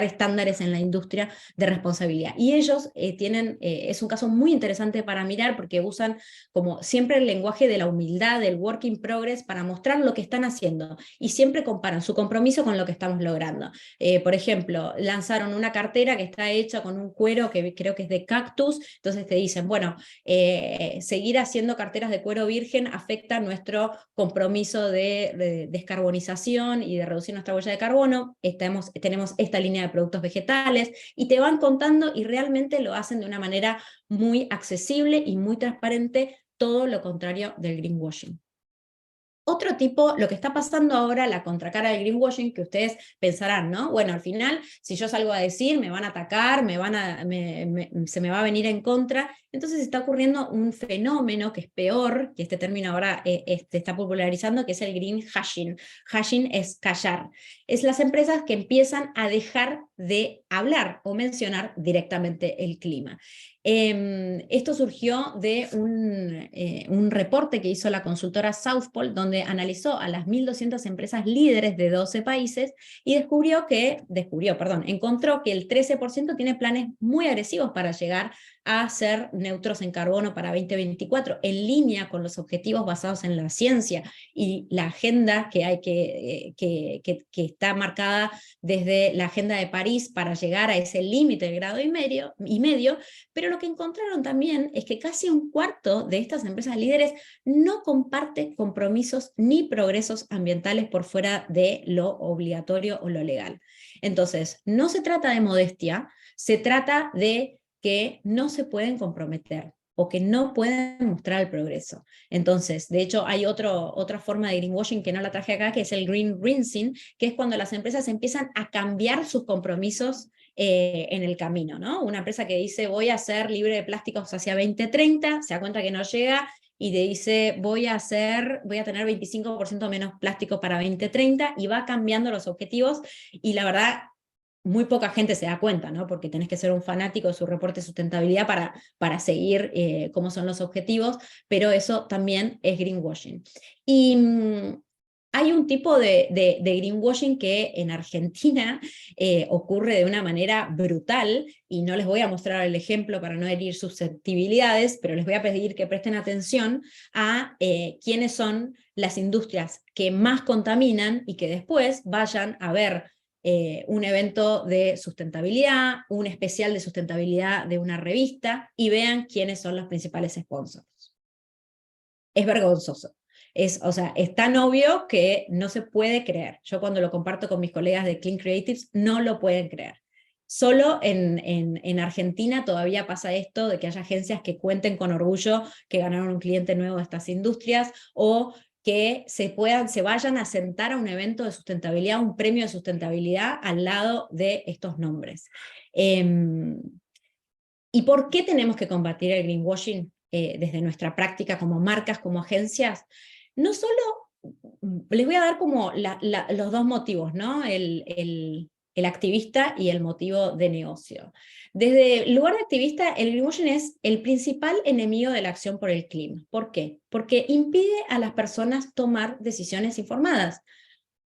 estándares en la industria de responsabilidad. Y ellos es un caso muy interesante para mirar, porque usan como siempre el lenguaje de la humildad, del work in progress, para mostrar lo que están haciendo, y siempre comparan su compromiso con lo que estamos logrando. Por ejemplo, lanzaron una cartera que está hecha con un cuero que creo que es de cactus, entonces te dicen: bueno, seguir haciendo carteras de cuero virgen afecta nuestro compromiso de descarbonización y de reducir nuestra huella de carbono. Tenemos esta línea de productos vegetales, y te van contando y realmente lo hacen de una manera muy accesible y muy transparente, todo lo contrario del greenwashing. Otro tipo, lo que está pasando ahora, la contracara del greenwashing, que ustedes pensarán, ¿no? Bueno, al final, si yo salgo a decir, me van a atacar, se me va a venir en contra. Entonces está ocurriendo un fenómeno que es peor, que este término ahora está popularizando, que es el green hashing. Hashing es callar. Es las empresas que empiezan a dejar de hablar o mencionar directamente el clima. Esto surgió de un reporte que hizo la consultora South Pole, donde analizó a las 1.200 empresas líderes de 12 países y encontró que el 13% tiene planes muy agresivos para llegar a ser neutros en carbono para 2024, en línea con los objetivos basados en la ciencia y la agenda que está marcada desde la Agenda de París para llegar a ese límite del grado y medio, pero lo que encontraron también es que casi un cuarto de estas empresas líderes no comparte compromisos ni progresos ambientales por fuera de lo obligatorio o lo legal. Entonces, no se trata de modestia, se trata de que no se pueden comprometer o que no pueden mostrar el progreso. Entonces, de hecho, hay otra forma de greenwashing que no la traje acá, que es el green rinsing, que es cuando las empresas empiezan a cambiar sus compromisos en el camino, ¿no? Una empresa que dice voy a ser libre de plásticos hacia 2030, se da cuenta que no llega y te dice voy a tener 25% menos plástico para 2030 y va cambiando los objetivos y la verdad muy poca gente se da cuenta, ¿no? Porque tenés que ser un fanático de su reporte de sustentabilidad para seguir cómo son los objetivos, pero eso también es greenwashing. Y hay un tipo de greenwashing que en Argentina ocurre de una manera brutal, y no les voy a mostrar el ejemplo para no herir susceptibilidades, pero les voy a pedir que presten atención a quiénes son las industrias que más contaminan y que después vayan a ver un evento de sustentabilidad, un especial de sustentabilidad de una revista, y vean quiénes son los principales sponsors. Es vergonzoso. O sea, es tan obvio que no se puede creer. Yo cuando lo comparto con mis colegas de Clean Creatives, no lo pueden creer. Solo en Argentina todavía pasa esto de que haya agencias que cuenten con orgullo que ganaron un cliente nuevo de estas industrias, o que se vayan a sentar a un evento de sustentabilidad, un premio de sustentabilidad al lado de estos nombres. ¿Y por qué tenemos que combatir el greenwashing desde nuestra práctica como marcas, como agencias? No solo, les voy a dar como los dos motivos, ¿no? El activista y el motivo de negocio. Desde el lugar de activista, el greenwashing es el principal enemigo de la acción por el clima. ¿Por qué? Porque impide a las personas tomar decisiones informadas.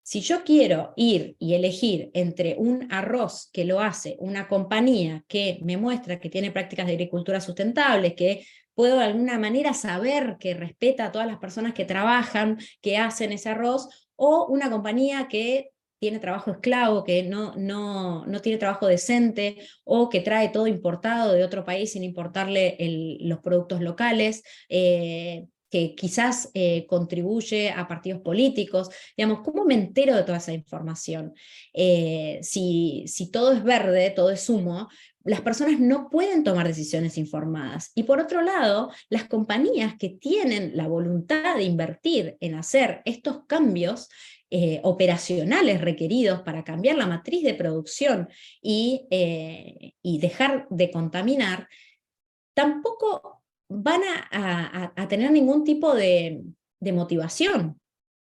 Si yo quiero ir y elegir entre un arroz que lo hace una compañía que me muestra que tiene prácticas de agricultura sustentables, que puedo de alguna manera saber que respeta a todas las personas que trabajan, que hacen ese arroz, o una compañía que tiene trabajo esclavo, que no tiene trabajo decente, o que trae todo importado de otro país sin importarle los productos locales, que quizás contribuye a partidos políticos. Digamos, ¿cómo me entero de toda esa información? Si todo es verde, todo es humo, las personas no pueden tomar decisiones informadas. Y por otro lado, las compañías que tienen la voluntad de invertir en hacer estos cambios operacionales requeridos para cambiar la matriz de producción y dejar de contaminar, tampoco van a tener ningún tipo de motivación,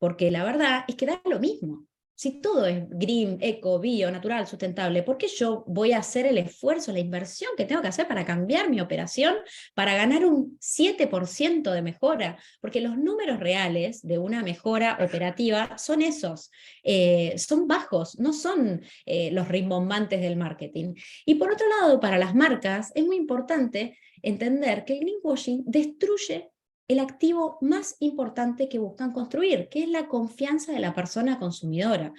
porque la verdad es que da lo mismo. Si todo es green, eco, bio, natural, sustentable, ¿por qué yo voy a hacer el esfuerzo, la inversión que tengo que hacer para cambiar mi operación, para ganar un 7% de mejora? Porque los números reales de una mejora operativa son esos, son bajos, no son los rimbombantes del marketing. Y por otro lado, para las marcas es muy importante entender que el greenwashing destruye el activo más importante que buscan construir, que es la confianza de la persona consumidora.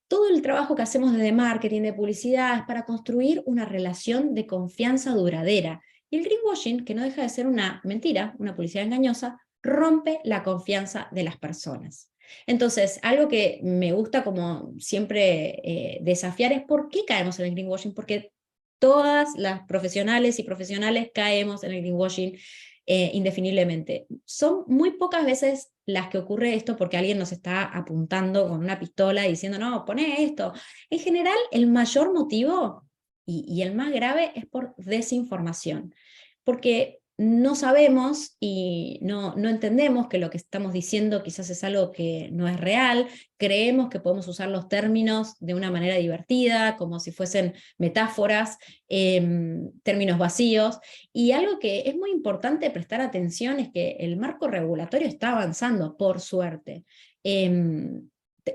Todo el trabajo que hacemos desde marketing, de publicidad, es para construir una relación de confianza duradera. Y el greenwashing, que no deja de ser una mentira, una publicidad engañosa, rompe la confianza de las personas. Entonces, algo que me gusta como siempre desafiar es por qué caemos en el greenwashing, porque todas las profesionales y profesionales caemos en el greenwashing indefiniblemente. Son muy pocas veces las que ocurre esto porque alguien nos está apuntando con una pistola y diciendo, no, poné esto. En general, el mayor motivo y el más grave es por desinformación, porque no sabemos y no entendemos que lo que estamos diciendo quizás es algo que no es real, creemos que podemos usar los términos de una manera divertida, como si fuesen metáforas, términos vacíos, y algo que es muy importante prestar atención es que el marco regulatorio está avanzando, por suerte.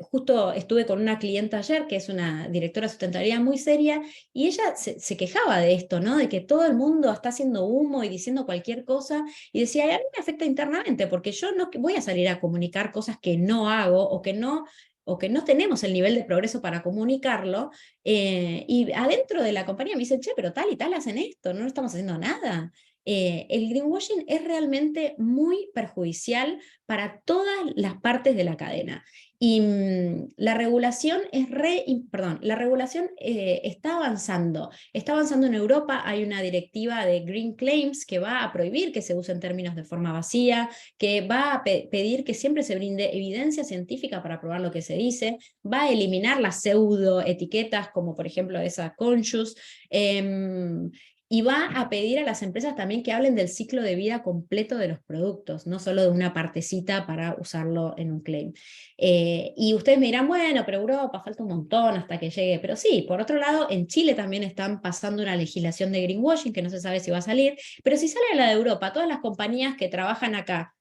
Justo estuve con una clienta ayer, que es una directora de sustentabilidad muy seria, y ella se quejaba de esto, ¿no? De que todo el mundo está haciendo humo y diciendo cualquier cosa, y decía, a mí me afecta internamente, porque yo no voy a salir a comunicar cosas que no hago, o que no tenemos el nivel de progreso para comunicarlo, y adentro de la compañía me dicen, che, pero tal y tal hacen esto, no estamos haciendo nada. El greenwashing es realmente muy perjudicial para todas las partes de la cadena. Y la regulación la regulación está avanzando en Europa. Hay una directiva de Green Claims que va a prohibir que se usen términos de forma vacía, que va a pedir que siempre se brinde evidencia científica para probar lo que se dice, va a eliminar las pseudoetiquetas como por ejemplo esa conscious, y va a pedir a las empresas también que hablen del ciclo de vida completo de los productos, no solo de una partecita para usarlo en un claim. Y ustedes me dirán, bueno, pero Europa falta un montón hasta que llegue. Pero sí, por otro lado, en Chile también están pasando una legislación de greenwashing que no se sabe si va a salir, pero si sale la de Europa, todas las compañías que trabajan acá,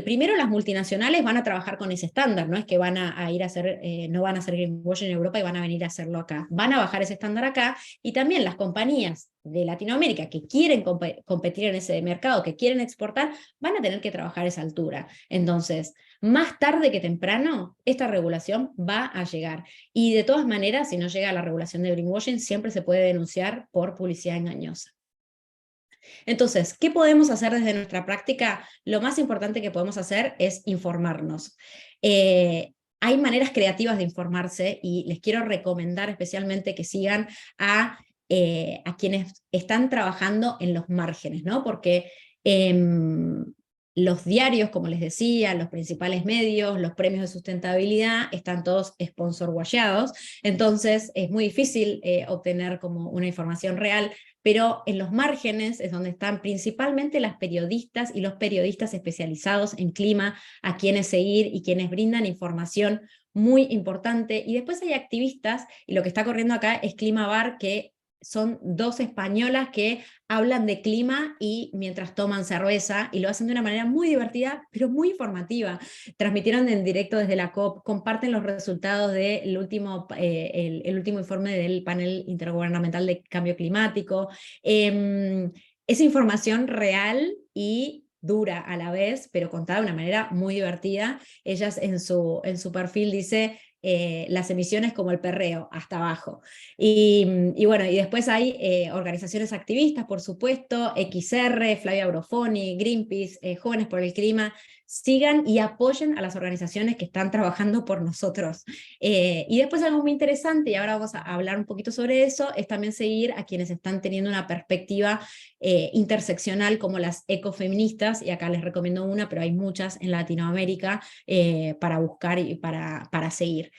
primero las multinacionales van a trabajar con ese estándar, no es que van a ir a hacer, no van a hacer greenwashing en Europa y van a venir a hacerlo acá, van a bajar ese estándar acá, y también las compañías de Latinoamérica que quieren competir en ese mercado, que quieren exportar, van a tener que trabajar a esa altura. Entonces, más tarde que temprano, esta regulación va a llegar. Y de todas maneras, si no llega la regulación de greenwashing, siempre se puede denunciar por publicidad engañosa. Entonces, ¿qué podemos hacer desde nuestra práctica? Lo más importante que podemos hacer es informarnos. Hay maneras creativas de informarse y les quiero recomendar especialmente que sigan a quienes están trabajando en los márgenes, ¿no? Porque los diarios, como les decía, los principales medios, los premios de sustentabilidad, están todos sponsor washeados, entonces es muy difícil obtener como una información real, pero en los márgenes es donde están principalmente las periodistas y los periodistas especializados en clima, a quienes seguir y quienes brindan información muy importante. Y después hay activistas, y lo que está corriendo acá es Clima Bar, que son dos españolas que hablan de clima y mientras toman cerveza, y lo hacen de una manera muy divertida, pero muy informativa. Transmitieron en directo desde la COP, comparten los resultados del último, el último informe del panel intergubernamental de cambio climático. Es información real y dura a la vez, pero contada de una manera muy divertida. Ellas en su perfil dice las emisiones como el perreo, hasta abajo. Y bueno, y después hay organizaciones activistas, por supuesto, XR, Flavia Brofoni, Greenpeace, Jóvenes por el Clima. Sigan y apoyen a las organizaciones que están trabajando por nosotros. Y después algo muy interesante, y ahora vamos a hablar un poquito sobre eso, es también seguir a quienes están teniendo una perspectiva interseccional como las ecofeministas, y acá les recomiendo una, pero hay muchas en Latinoamérica para buscar y para seguir.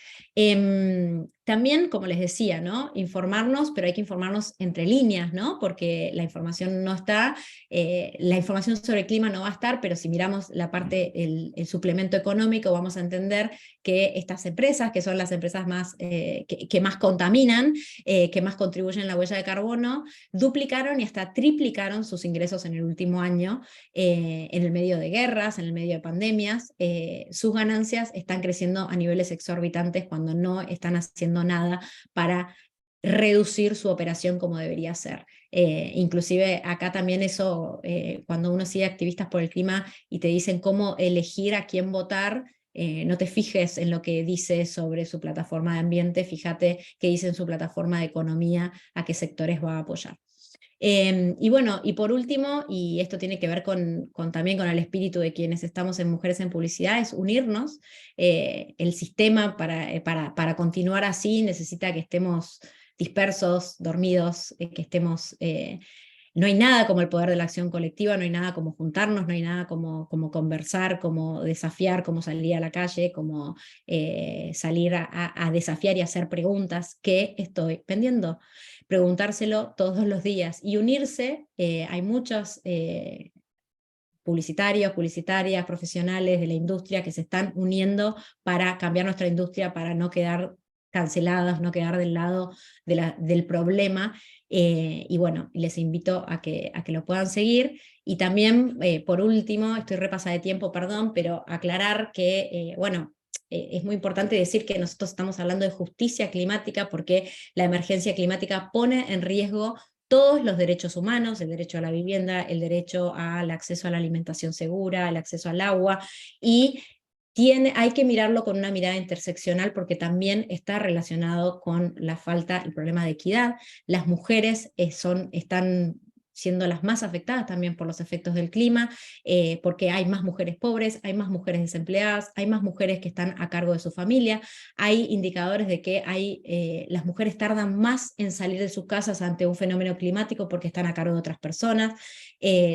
También, como les decía, ¿no? Informarnos, pero hay que informarnos entre líneas, ¿no? Porque la información no está, la información sobre el clima no va a estar, pero si miramos la parte, el suplemento económico, vamos a entender que estas empresas, que son las empresas más, que más contaminan, que más contribuyen a la huella de carbono, duplicaron y hasta triplicaron sus ingresos en el último año, en el medio de guerras, en el medio de pandemias. Sus ganancias están creciendo a niveles exorbitantes cuando no están haciendo nada para reducir su operación como debería ser. Inclusive acá también eso, cuando uno sigue activistas por el clima y te dicen cómo elegir a quién votar, no te fijes en lo que dice sobre su plataforma de ambiente, fíjate qué dice en su plataforma de economía, a qué sectores va a apoyar. Y bueno, y por último, y esto tiene que ver también con el espíritu de quienes estamos en Mujeres en Publicidad, es unirnos. El sistema para continuar así necesita que estemos dispersos, dormidos, que estemos... no hay nada como el poder de la acción colectiva, no hay nada como juntarnos, no hay nada como conversar, como desafiar, como salir a la calle, como salir a desafiar y hacer preguntas. ¿Qué estoy vendiendo? Preguntárselo todos los días y unirse. Hay muchos publicitarios, publicitarias, profesionales de la industria que se están uniendo para cambiar nuestra industria, para no quedar canceladas, no quedar del lado del problema. Y bueno, les invito a que lo puedan seguir. Y también, por último, estoy repasada de tiempo, perdón, pero aclarar que, bueno, es muy importante decir que nosotros estamos hablando de justicia climática porque la emergencia climática pone en riesgo todos los derechos humanos, el derecho a la vivienda, el derecho al acceso a la alimentación segura, el acceso al agua, y hay que mirarlo con una mirada interseccional porque también está relacionado con la falta, el problema de equidad. Las mujeres están siendo las más afectadas también por los efectos del clima, porque hay más mujeres pobres, hay más mujeres desempleadas, hay más mujeres que están a cargo de su familia, hay indicadores de que las mujeres tardan más en salir de sus casas ante un fenómeno climático porque están a cargo de otras personas,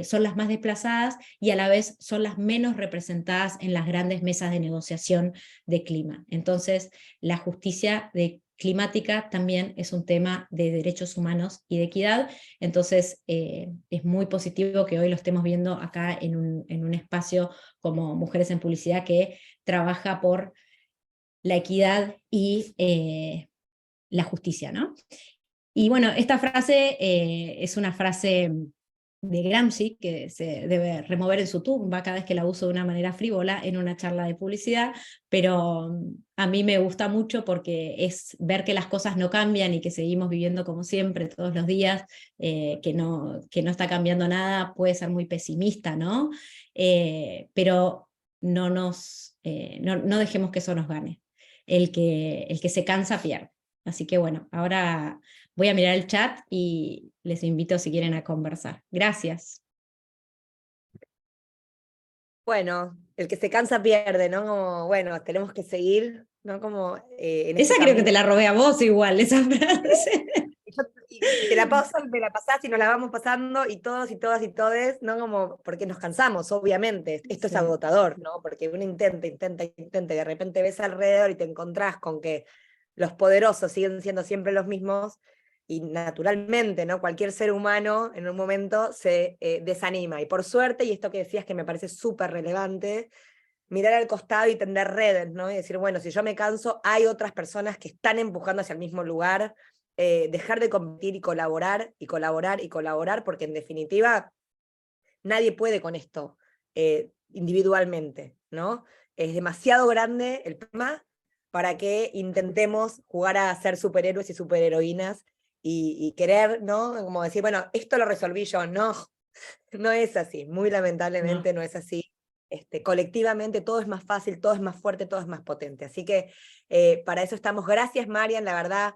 son las más desplazadas y a la vez son las menos representadas en las grandes mesas de negociación de clima. Entonces, la justicia climática también es un tema de derechos humanos y de equidad. Entonces, es muy positivo que hoy lo estemos viendo acá en un espacio como Mujeres en Publicidad, que trabaja por la equidad y la justicia, ¿no? Y bueno, esta frase es una frase de Gramsci, que se debe remover en su tumba cada vez que la uso de una manera frívola en una charla de publicidad, pero a mí me gusta mucho porque es ver que las cosas no cambian y que seguimos viviendo como siempre todos los días, que no está cambiando nada, puede ser muy pesimista, ¿no? Pero no dejemos que eso nos gane. El que se cansa pierde. Así que bueno, ahora voy a mirar el chat y les invito si quieren a conversar. Gracias. Bueno, el que se cansa pierde, ¿no? Como, bueno, tenemos que seguir, ¿no? Como en Esa este creo que camino. te la robé a vos igual, esa frase. Y te la paso, me la pasás y nos la vamos pasando y todos y todas y todes, ¿no? Como, porque nos cansamos, obviamente. Esto es Sí. agotador, ¿no? Porque uno intenta, y de repente ves alrededor y te encontrás con que los poderosos siguen siendo siempre los mismos y naturalmente, ¿no? Cualquier ser humano en un momento se desanima. Y por suerte, y esto que decías que me parece súper relevante, mirar al costado y tender redes, ¿no? Y decir, bueno, si yo me canso, hay otras personas que están empujando hacia el mismo lugar, dejar de competir y colaborar, y colaborar, y colaborar, porque en definitiva nadie puede con esto individualmente, ¿no? Es demasiado grande el tema para que intentemos jugar a ser superhéroes y superheroínas y querer, ¿no? Como decir, bueno, esto lo resolví yo. No, no es así, muy lamentablemente no es así. Colectivamente todo es más fácil, todo es más fuerte, todo es más potente. Así que para eso estamos. Gracias, Marian, la verdad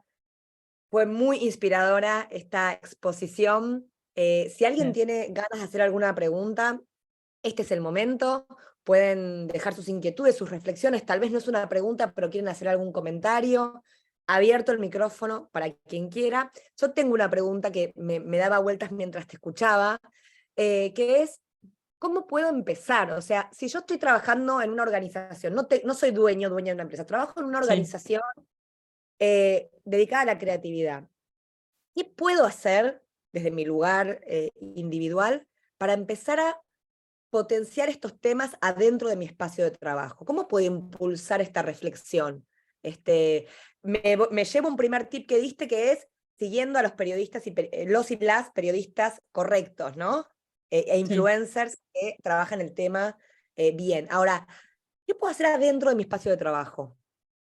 fue muy inspiradora esta exposición. Si alguien tiene ganas de hacer alguna pregunta, este es el momento. Pueden dejar sus inquietudes, sus reflexiones. Tal vez no es una pregunta, pero quieren hacer algún comentario. Abierto el micrófono para quien quiera. Yo tengo una pregunta que me daba vueltas mientras te escuchaba, que es, ¿cómo puedo empezar? O sea, si yo estoy trabajando en una organización, no soy dueña de una empresa, trabajo en una organización dedicada a la creatividad. ¿Qué puedo hacer desde mi lugar individual para empezar a potenciar estos temas adentro de mi espacio de trabajo? ¿Cómo puedo impulsar esta reflexión? Me llevo un primer tip que diste, que es siguiendo a los periodistas los y las periodistas correctos, ¿no? Influencers que trabajan el tema bien. Ahora, ¿qué puedo hacer adentro de mi espacio de trabajo?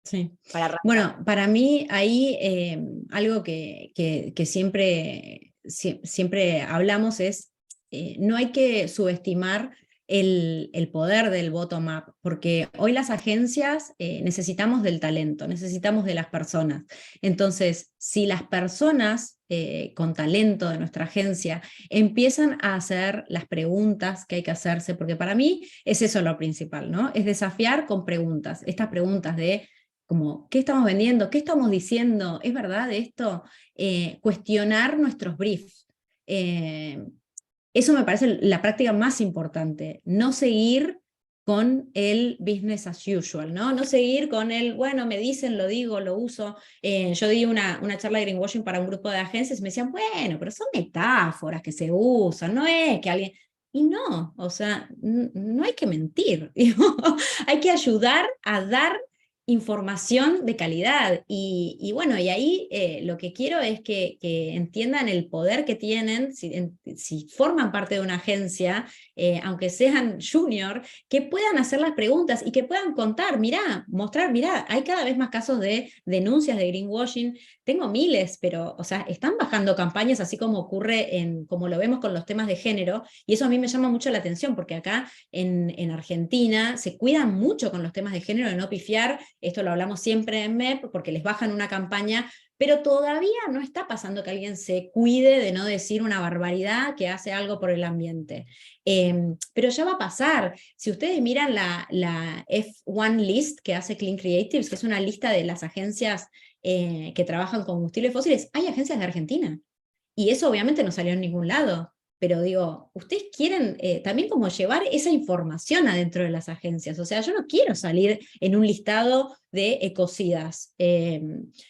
Sí. Para arrancar. Bueno, para mí ahí algo que siempre hablamos es, no hay que subestimar el poder del bottom-up, porque hoy las agencias necesitamos del talento, necesitamos de las personas. Entonces, si las personas con talento de nuestra agencia empiezan a hacer las preguntas que hay que hacerse, porque para mí es eso lo principal, ¿no? Es desafiar con preguntas, estas preguntas de como, ¿qué estamos vendiendo? ¿Qué estamos diciendo? ¿Es verdad esto? Cuestionar nuestros briefs. Eso me parece la práctica más importante, no seguir con el business as usual, ¿no? No seguir con el, bueno, me dicen, lo digo, lo uso. Yo di una charla de greenwashing para un grupo de agencias y me decían, bueno, pero son metáforas que se usan, no es que alguien... Y no, o sea, no hay que mentir, digo, hay que ayudar a dar información de calidad. Y bueno, y ahí lo que quiero es que entiendan el poder que tienen, si forman parte de una agencia, aunque sean junior, que puedan hacer las preguntas y que puedan contar, mirá, mostrar, mirá, hay cada vez más casos de denuncias de greenwashing, tengo miles, pero, o sea, están bajando campañas así como ocurre como lo vemos con los temas de género, y eso a mí me llama mucho la atención, porque acá en Argentina se cuidan mucho con los temas de género, de no pifiar. Esto lo hablamos siempre en MEP, porque les bajan una campaña, pero todavía no está pasando que alguien se cuide de no decir una barbaridad que hace algo por el ambiente. Pero ya va a pasar. Si ustedes miran la F1 List que hace Clean Creatives, que es una lista de las agencias que trabajan con combustibles fósiles, hay agencias de Argentina. Y eso obviamente no salió en ningún lado. Pero digo, ustedes quieren también como llevar esa información adentro de las agencias. O sea, yo no quiero salir en un listado de ecocidas.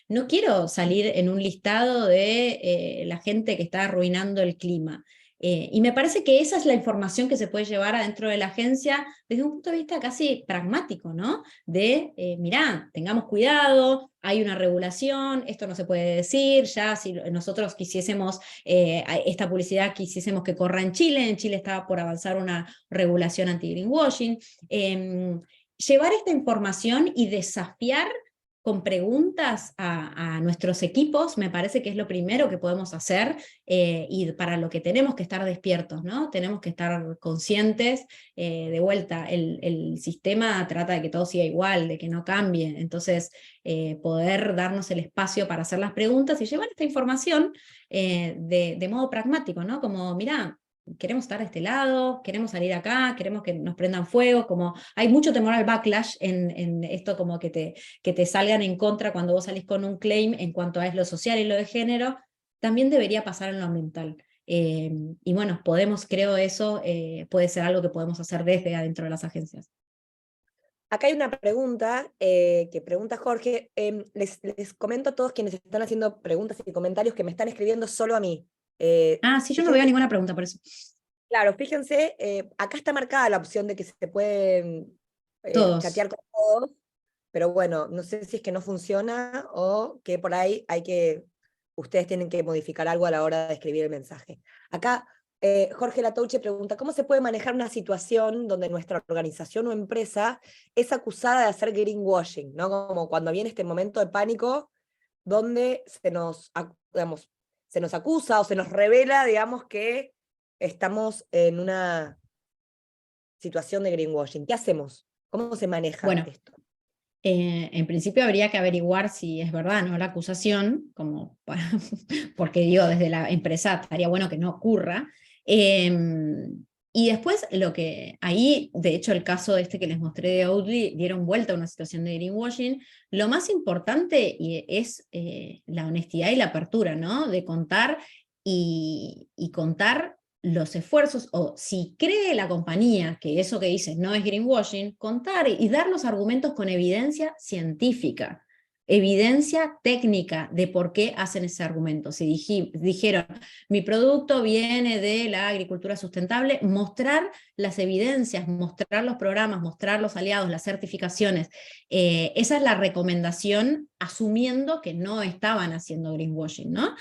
No quiero salir en un listado de la gente que está arruinando el clima. Y me parece que esa es la información que se puede llevar adentro de la agencia desde un punto de vista casi pragmático, ¿no? De, mirá, tengamos cuidado, hay una regulación, esto no se puede decir, ya si nosotros quisiésemos esta publicidad quisiésemos que corra en Chile estaba por avanzar una regulación anti-greenwashing. Llevar esta información y desafiar con preguntas a nuestros equipos, me parece que es lo primero que podemos hacer y para lo que tenemos que estar despiertos, ¿no? Tenemos que estar conscientes. De vuelta, el sistema trata de que todo siga igual, de que no cambie, entonces poder darnos el espacio para hacer las preguntas y llevar esta información de modo pragmático, ¿no? Como, mirá, queremos estar de este lado, queremos salir acá, queremos que nos prendan fuego, como hay mucho temor al backlash en esto, como que te salgan en contra cuando vos salís con un claim en cuanto a es lo social y lo de género, también debería pasar en lo ambiental. Y bueno, creo eso puede ser algo que podemos hacer desde adentro de las agencias. Acá hay una pregunta que pregunta Jorge. Les comento a todos quienes están haciendo preguntas y comentarios que me están escribiendo solo a mí. Sí, yo no veo ninguna pregunta por eso. Claro, fíjense, acá está marcada la opción de que se pueden Todos. chatear con todos, pero bueno, no sé si es que no funciona o que por ahí ustedes tienen que modificar algo a la hora de escribir el mensaje. Acá Jorge Latouche pregunta, ¿cómo se puede manejar una situación donde nuestra organización o empresa es acusada de hacer greenwashing, ¿no? Como cuando viene este momento de pánico donde digamos, se nos acusa o se nos revela, digamos, que estamos en una situación de greenwashing. ¿Qué hacemos? ¿Cómo se maneja Bueno, esto? en principio habría que averiguar si es verdad o no la acusación, porque digo, desde la empresa estaría bueno que no ocurra. Y después ahí, de hecho el caso este que les mostré de Oatly, dieron vuelta a una situación de greenwashing. Lo más importante es la honestidad y la apertura, ¿no? De contar y contar los esfuerzos, o si cree la compañía que eso que dice no es greenwashing, contar y dar los argumentos con evidencia científica, evidencia técnica de por qué hacen ese argumento. Si dijeron, mi producto viene de la agricultura sustentable, mostrar las evidencias, mostrar los programas, mostrar los aliados, las certificaciones. Esa es la recomendación, asumiendo que no estaban haciendo greenwashing, ¿no?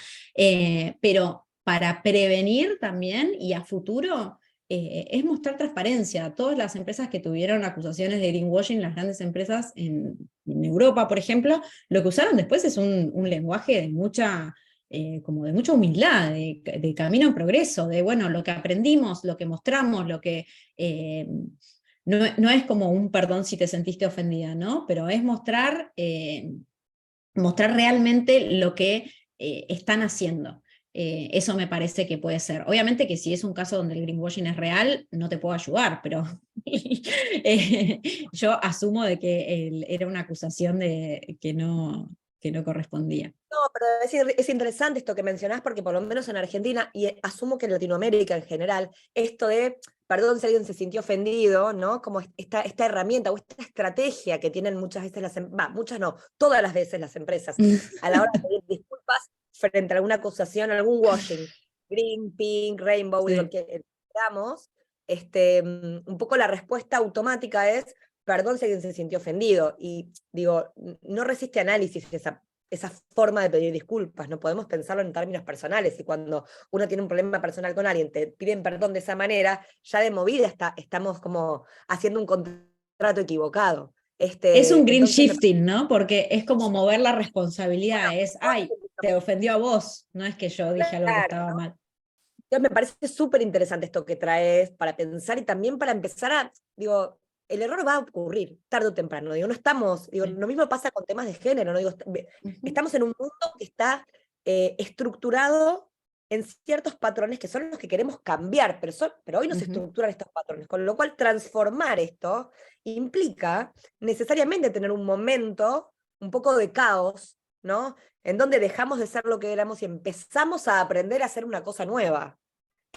Pero para prevenir también y a futuro es mostrar transparencia. Todas las empresas que tuvieron acusaciones de greenwashing, las grandes empresas en Europa, por ejemplo, lo que usaron después es un lenguaje de mucha como de mucha humildad, de camino en progreso, de bueno, lo que aprendimos, lo que mostramos, lo que... no es como un perdón si te sentiste ofendida, ¿no? Pero es mostrar realmente lo que están haciendo. Eso me parece que puede ser. Obviamente que si es un caso donde el greenwashing es real, no te puedo ayudar, pero yo asumo de que era una acusación que no correspondía. No, pero es interesante esto que mencionás, porque por lo menos en Argentina, y asumo que en Latinoamérica en general, esto de, perdón si alguien se sintió ofendido, ¿no? Como esta herramienta o esta estrategia que tienen muchas veces muchas no, todas las veces las empresas, a la hora de pedir disculpas frente a alguna acusación, algún washing, green, pink, rainbow, digo, Sí. que queramos, un poco la respuesta automática es, perdón si alguien se sintió ofendido, y digo, no resiste análisis esa forma de pedir disculpas, no podemos pensarlo en términos personales, y cuando uno tiene un problema personal con alguien, te piden perdón de esa manera, ya de movida estamos como haciendo un contrato equivocado. Es un green Entonces, shifting, ¿no? Porque es como mover la responsabilidad, es, ay, te bueno, ofendió a vos, no es que yo dije algo que claro, estaba ¿no? mal. Entonces me parece súper interesante esto que traes para pensar y también para empezar digo, el error va a ocurrir tarde o temprano, digo, no estamos, digo, Sí. lo mismo pasa con temas de género, ¿no? Digo, Ujú, estamos en un mundo que está estructurado en ciertos patrones que son los que queremos cambiar, pero hoy no se ujú. estructuran estos patrones, con lo cual transformar esto implica necesariamente tener un momento, un poco de caos, ¿no? En donde dejamos de ser lo que éramos y empezamos a aprender a hacer una cosa nueva.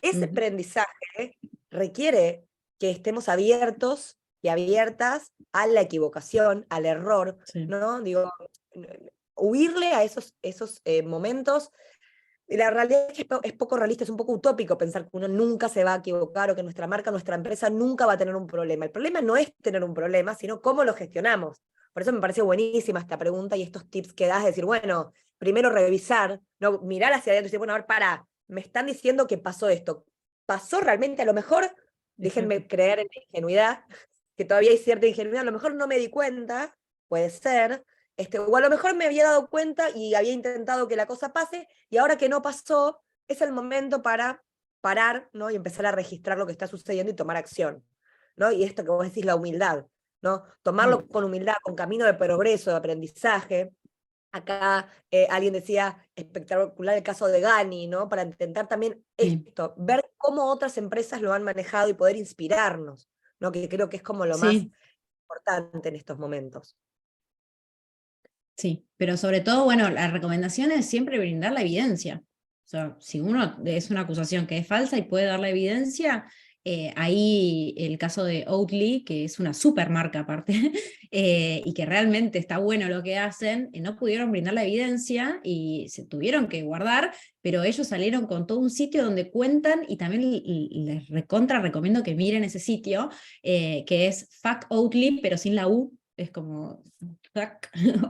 Ese Ujú. aprendizaje requiere que estemos abiertos y abiertas a la equivocación, al error, Sí. ¿no? Digo, huirle a esos momentos. Y la realidad es que es poco realista, es un poco utópico pensar que uno nunca se va a equivocar o que nuestra marca, nuestra empresa nunca va a tener un problema. El problema no es tener un problema, sino cómo lo gestionamos. Por eso me parece buenísima esta pregunta y estos tips que das, de decir, bueno, primero revisar, no mirar hacia adentro y decir, bueno, a ver, me están diciendo que pasó esto. ¿Pasó realmente? A lo mejor, Exacto. déjenme creer en la ingenuidad, que todavía hay cierta ingenuidad, a lo mejor no me di cuenta, puede ser, o a lo mejor me había dado cuenta y había intentado que la cosa pase, y ahora que no pasó, es el momento para parar, ¿no? Y empezar a registrar lo que está sucediendo y tomar acción, ¿no? Y esto que vos decís, la humildad, ¿no? Mm. Tomarlo con humildad, con camino de progreso, de aprendizaje. Acá alguien decía, espectacular el caso de Gani, ¿no? Para intentar también Sí. esto, ver cómo otras empresas lo han manejado y poder inspirarnos, ¿no? Que creo que es como lo más Sí, importante en estos momentos. sí, pero sobre todo, bueno, la recomendación es siempre brindar la evidencia. O sea, si uno es una acusación que es falsa y puede dar la evidencia, ahí el caso de Oatly, que es una super marca aparte, y que realmente está bueno lo que hacen, no pudieron brindar la evidencia y se tuvieron que guardar, pero ellos salieron con todo un sitio donde cuentan, y también les recontra recomiendo que miren ese sitio, que es Fuck Oatly, pero sin la U, es como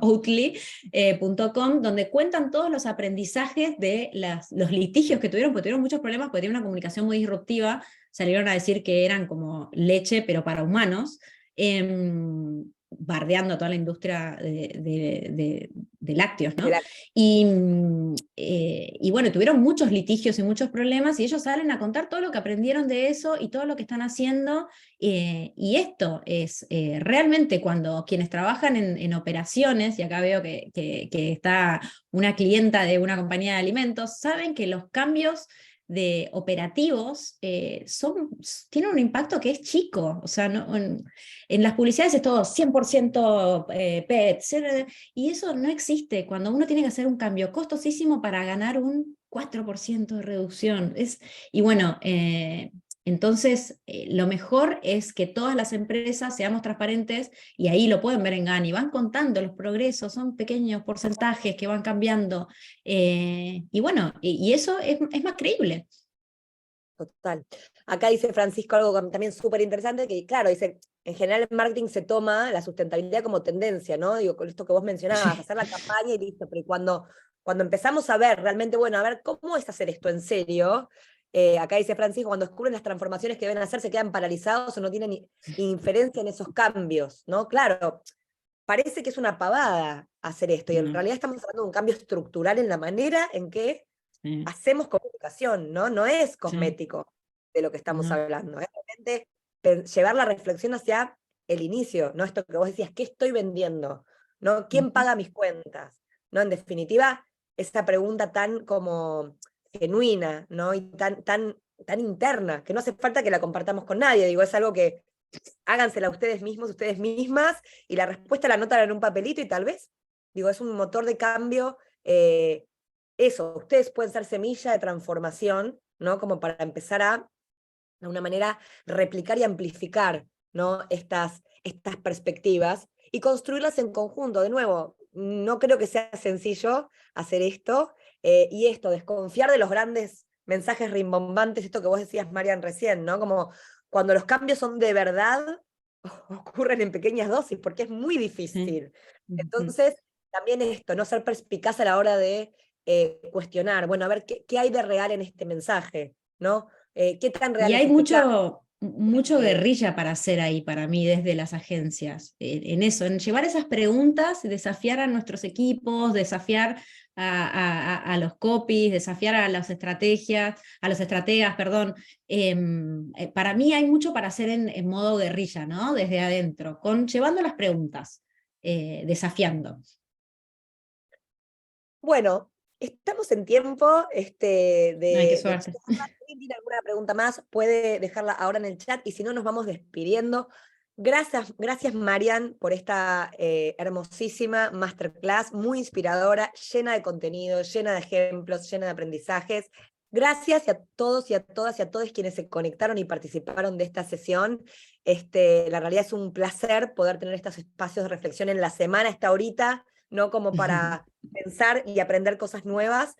Oatly.com, donde cuentan todos los aprendizajes de los litigios que tuvieron, porque tuvieron muchos problemas, porque tienen una comunicación muy disruptiva, salieron a decir que eran como leche, pero para humanos, bardeando a toda la industria de lácteos, De ¿no? Y bueno, tuvieron muchos litigios y muchos problemas, y ellos salen a contar todo lo que aprendieron de eso y todo lo que están haciendo, y esto es realmente cuando quienes trabajan en operaciones, y acá veo que está una clienta de una compañía de alimentos, saben que los cambios de operativos tienen un impacto que es chico. O sea, en las publicidades es todo 100% PET, y eso no existe cuando uno tiene que hacer un cambio costosísimo para ganar un 4% de reducción. Y bueno, entonces, lo mejor es que todas las empresas seamos transparentes, y ahí lo pueden ver en GANI, van contando los progresos, son pequeños porcentajes que van cambiando, y bueno, y eso es más creíble. Total. Acá dice Francisco algo también súper interesante, que claro, dice, en general el marketing se toma la sustentabilidad como tendencia, ¿no? Digo, con esto que vos mencionabas, hacer la campaña y listo, pero cuando empezamos a ver realmente, bueno, a ver, ¿cómo es hacer esto en serio? Acá dice Francisco, cuando descubren las transformaciones que deben hacer, se quedan paralizados o no tienen inferencia en esos cambios, ¿no? Claro, parece que es una pavada, hacer esto. Y en No. realidad estamos hablando de un cambio estructural en la manera en que Sí, hacemos comunicación, ¿no? No es sí, cosmético de lo que estamos no. hablando. Es realmente llevar la reflexión hacia el inicio, ¿no? Esto que vos decías, ¿qué estoy vendiendo? ¿No? ¿Quién Ujú. paga mis cuentas? ¿No? En definitiva, esa pregunta tan como genuina, ¿no? Y tan interna, que no hace falta que la compartamos con nadie. Digo, es algo que hágansela ustedes mismos, ustedes mismas, y la respuesta la anotan en un papelito y tal vez, digo, es un motor de cambio. Eso, ustedes pueden ser semilla de transformación, ¿no? Como para empezar a, de una manera, replicar y amplificar, ¿no? Estas perspectivas y construirlas en conjunto. De nuevo, no creo que sea sencillo hacer esto, y esto, desconfiar de los grandes mensajes rimbombantes, esto que vos decías, Marian, recién, ¿no? Como cuando los cambios son de verdad, ocurren en pequeñas dosis, porque es muy Sí. difícil. Ujú. Entonces, también esto, no ser perspicaz a la hora de cuestionar, bueno, a ver, ¿qué hay de real en este mensaje? ¿No? ¿Qué tan real Y es hay este plan? mucho Eh, guerrilla para hacer ahí para mí desde las agencias, en eso, en llevar esas preguntas, desafiar a nuestros equipos, desafiar a los copies, desafiar a las estrategias, a los estrategas, perdón. Para mí hay mucho para hacer en modo guerrilla, ¿no? Desde adentro, llevando las preguntas, desafiando. Bueno, estamos en tiempo Ay, qué de suerte. charla. Si alguien tiene alguna pregunta más, puede dejarla ahora en el chat, y si no, nos vamos despidiendo. Gracias Marian, por esta hermosísima masterclass, muy inspiradora, llena de contenido, llena de ejemplos, llena de aprendizajes. Gracias a todos y a todas y a todos quienes se conectaron y participaron de esta sesión. La realidad es un placer poder tener estos espacios de reflexión en la semana, esta horita, ¿no? Como para pensar y aprender cosas nuevas.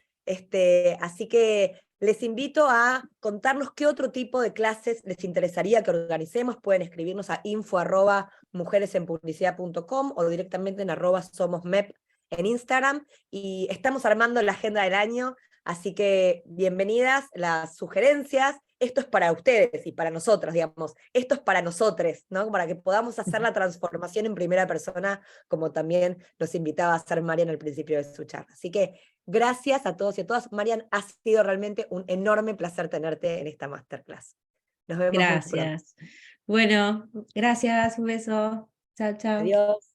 Así que les invito a contarnos qué otro tipo de clases les interesaría que organicemos. Pueden escribirnos a info@mujeresenpublicidad.com o directamente en @somosmep en Instagram. Y estamos armando la agenda del año, así que bienvenidas las sugerencias. Esto es para ustedes y para nosotras, digamos. Esto es para nosotros, ¿no? Para que podamos hacer la transformación en primera persona, como también nos invitaba a hacer Marian al principio de su charla. Así que gracias a todos y a todas. Marian, ha sido realmente un enorme placer tenerte en esta masterclass. Nos vemos muy pronto. Gracias. Bueno, gracias, un beso. Chao, chao. Adiós.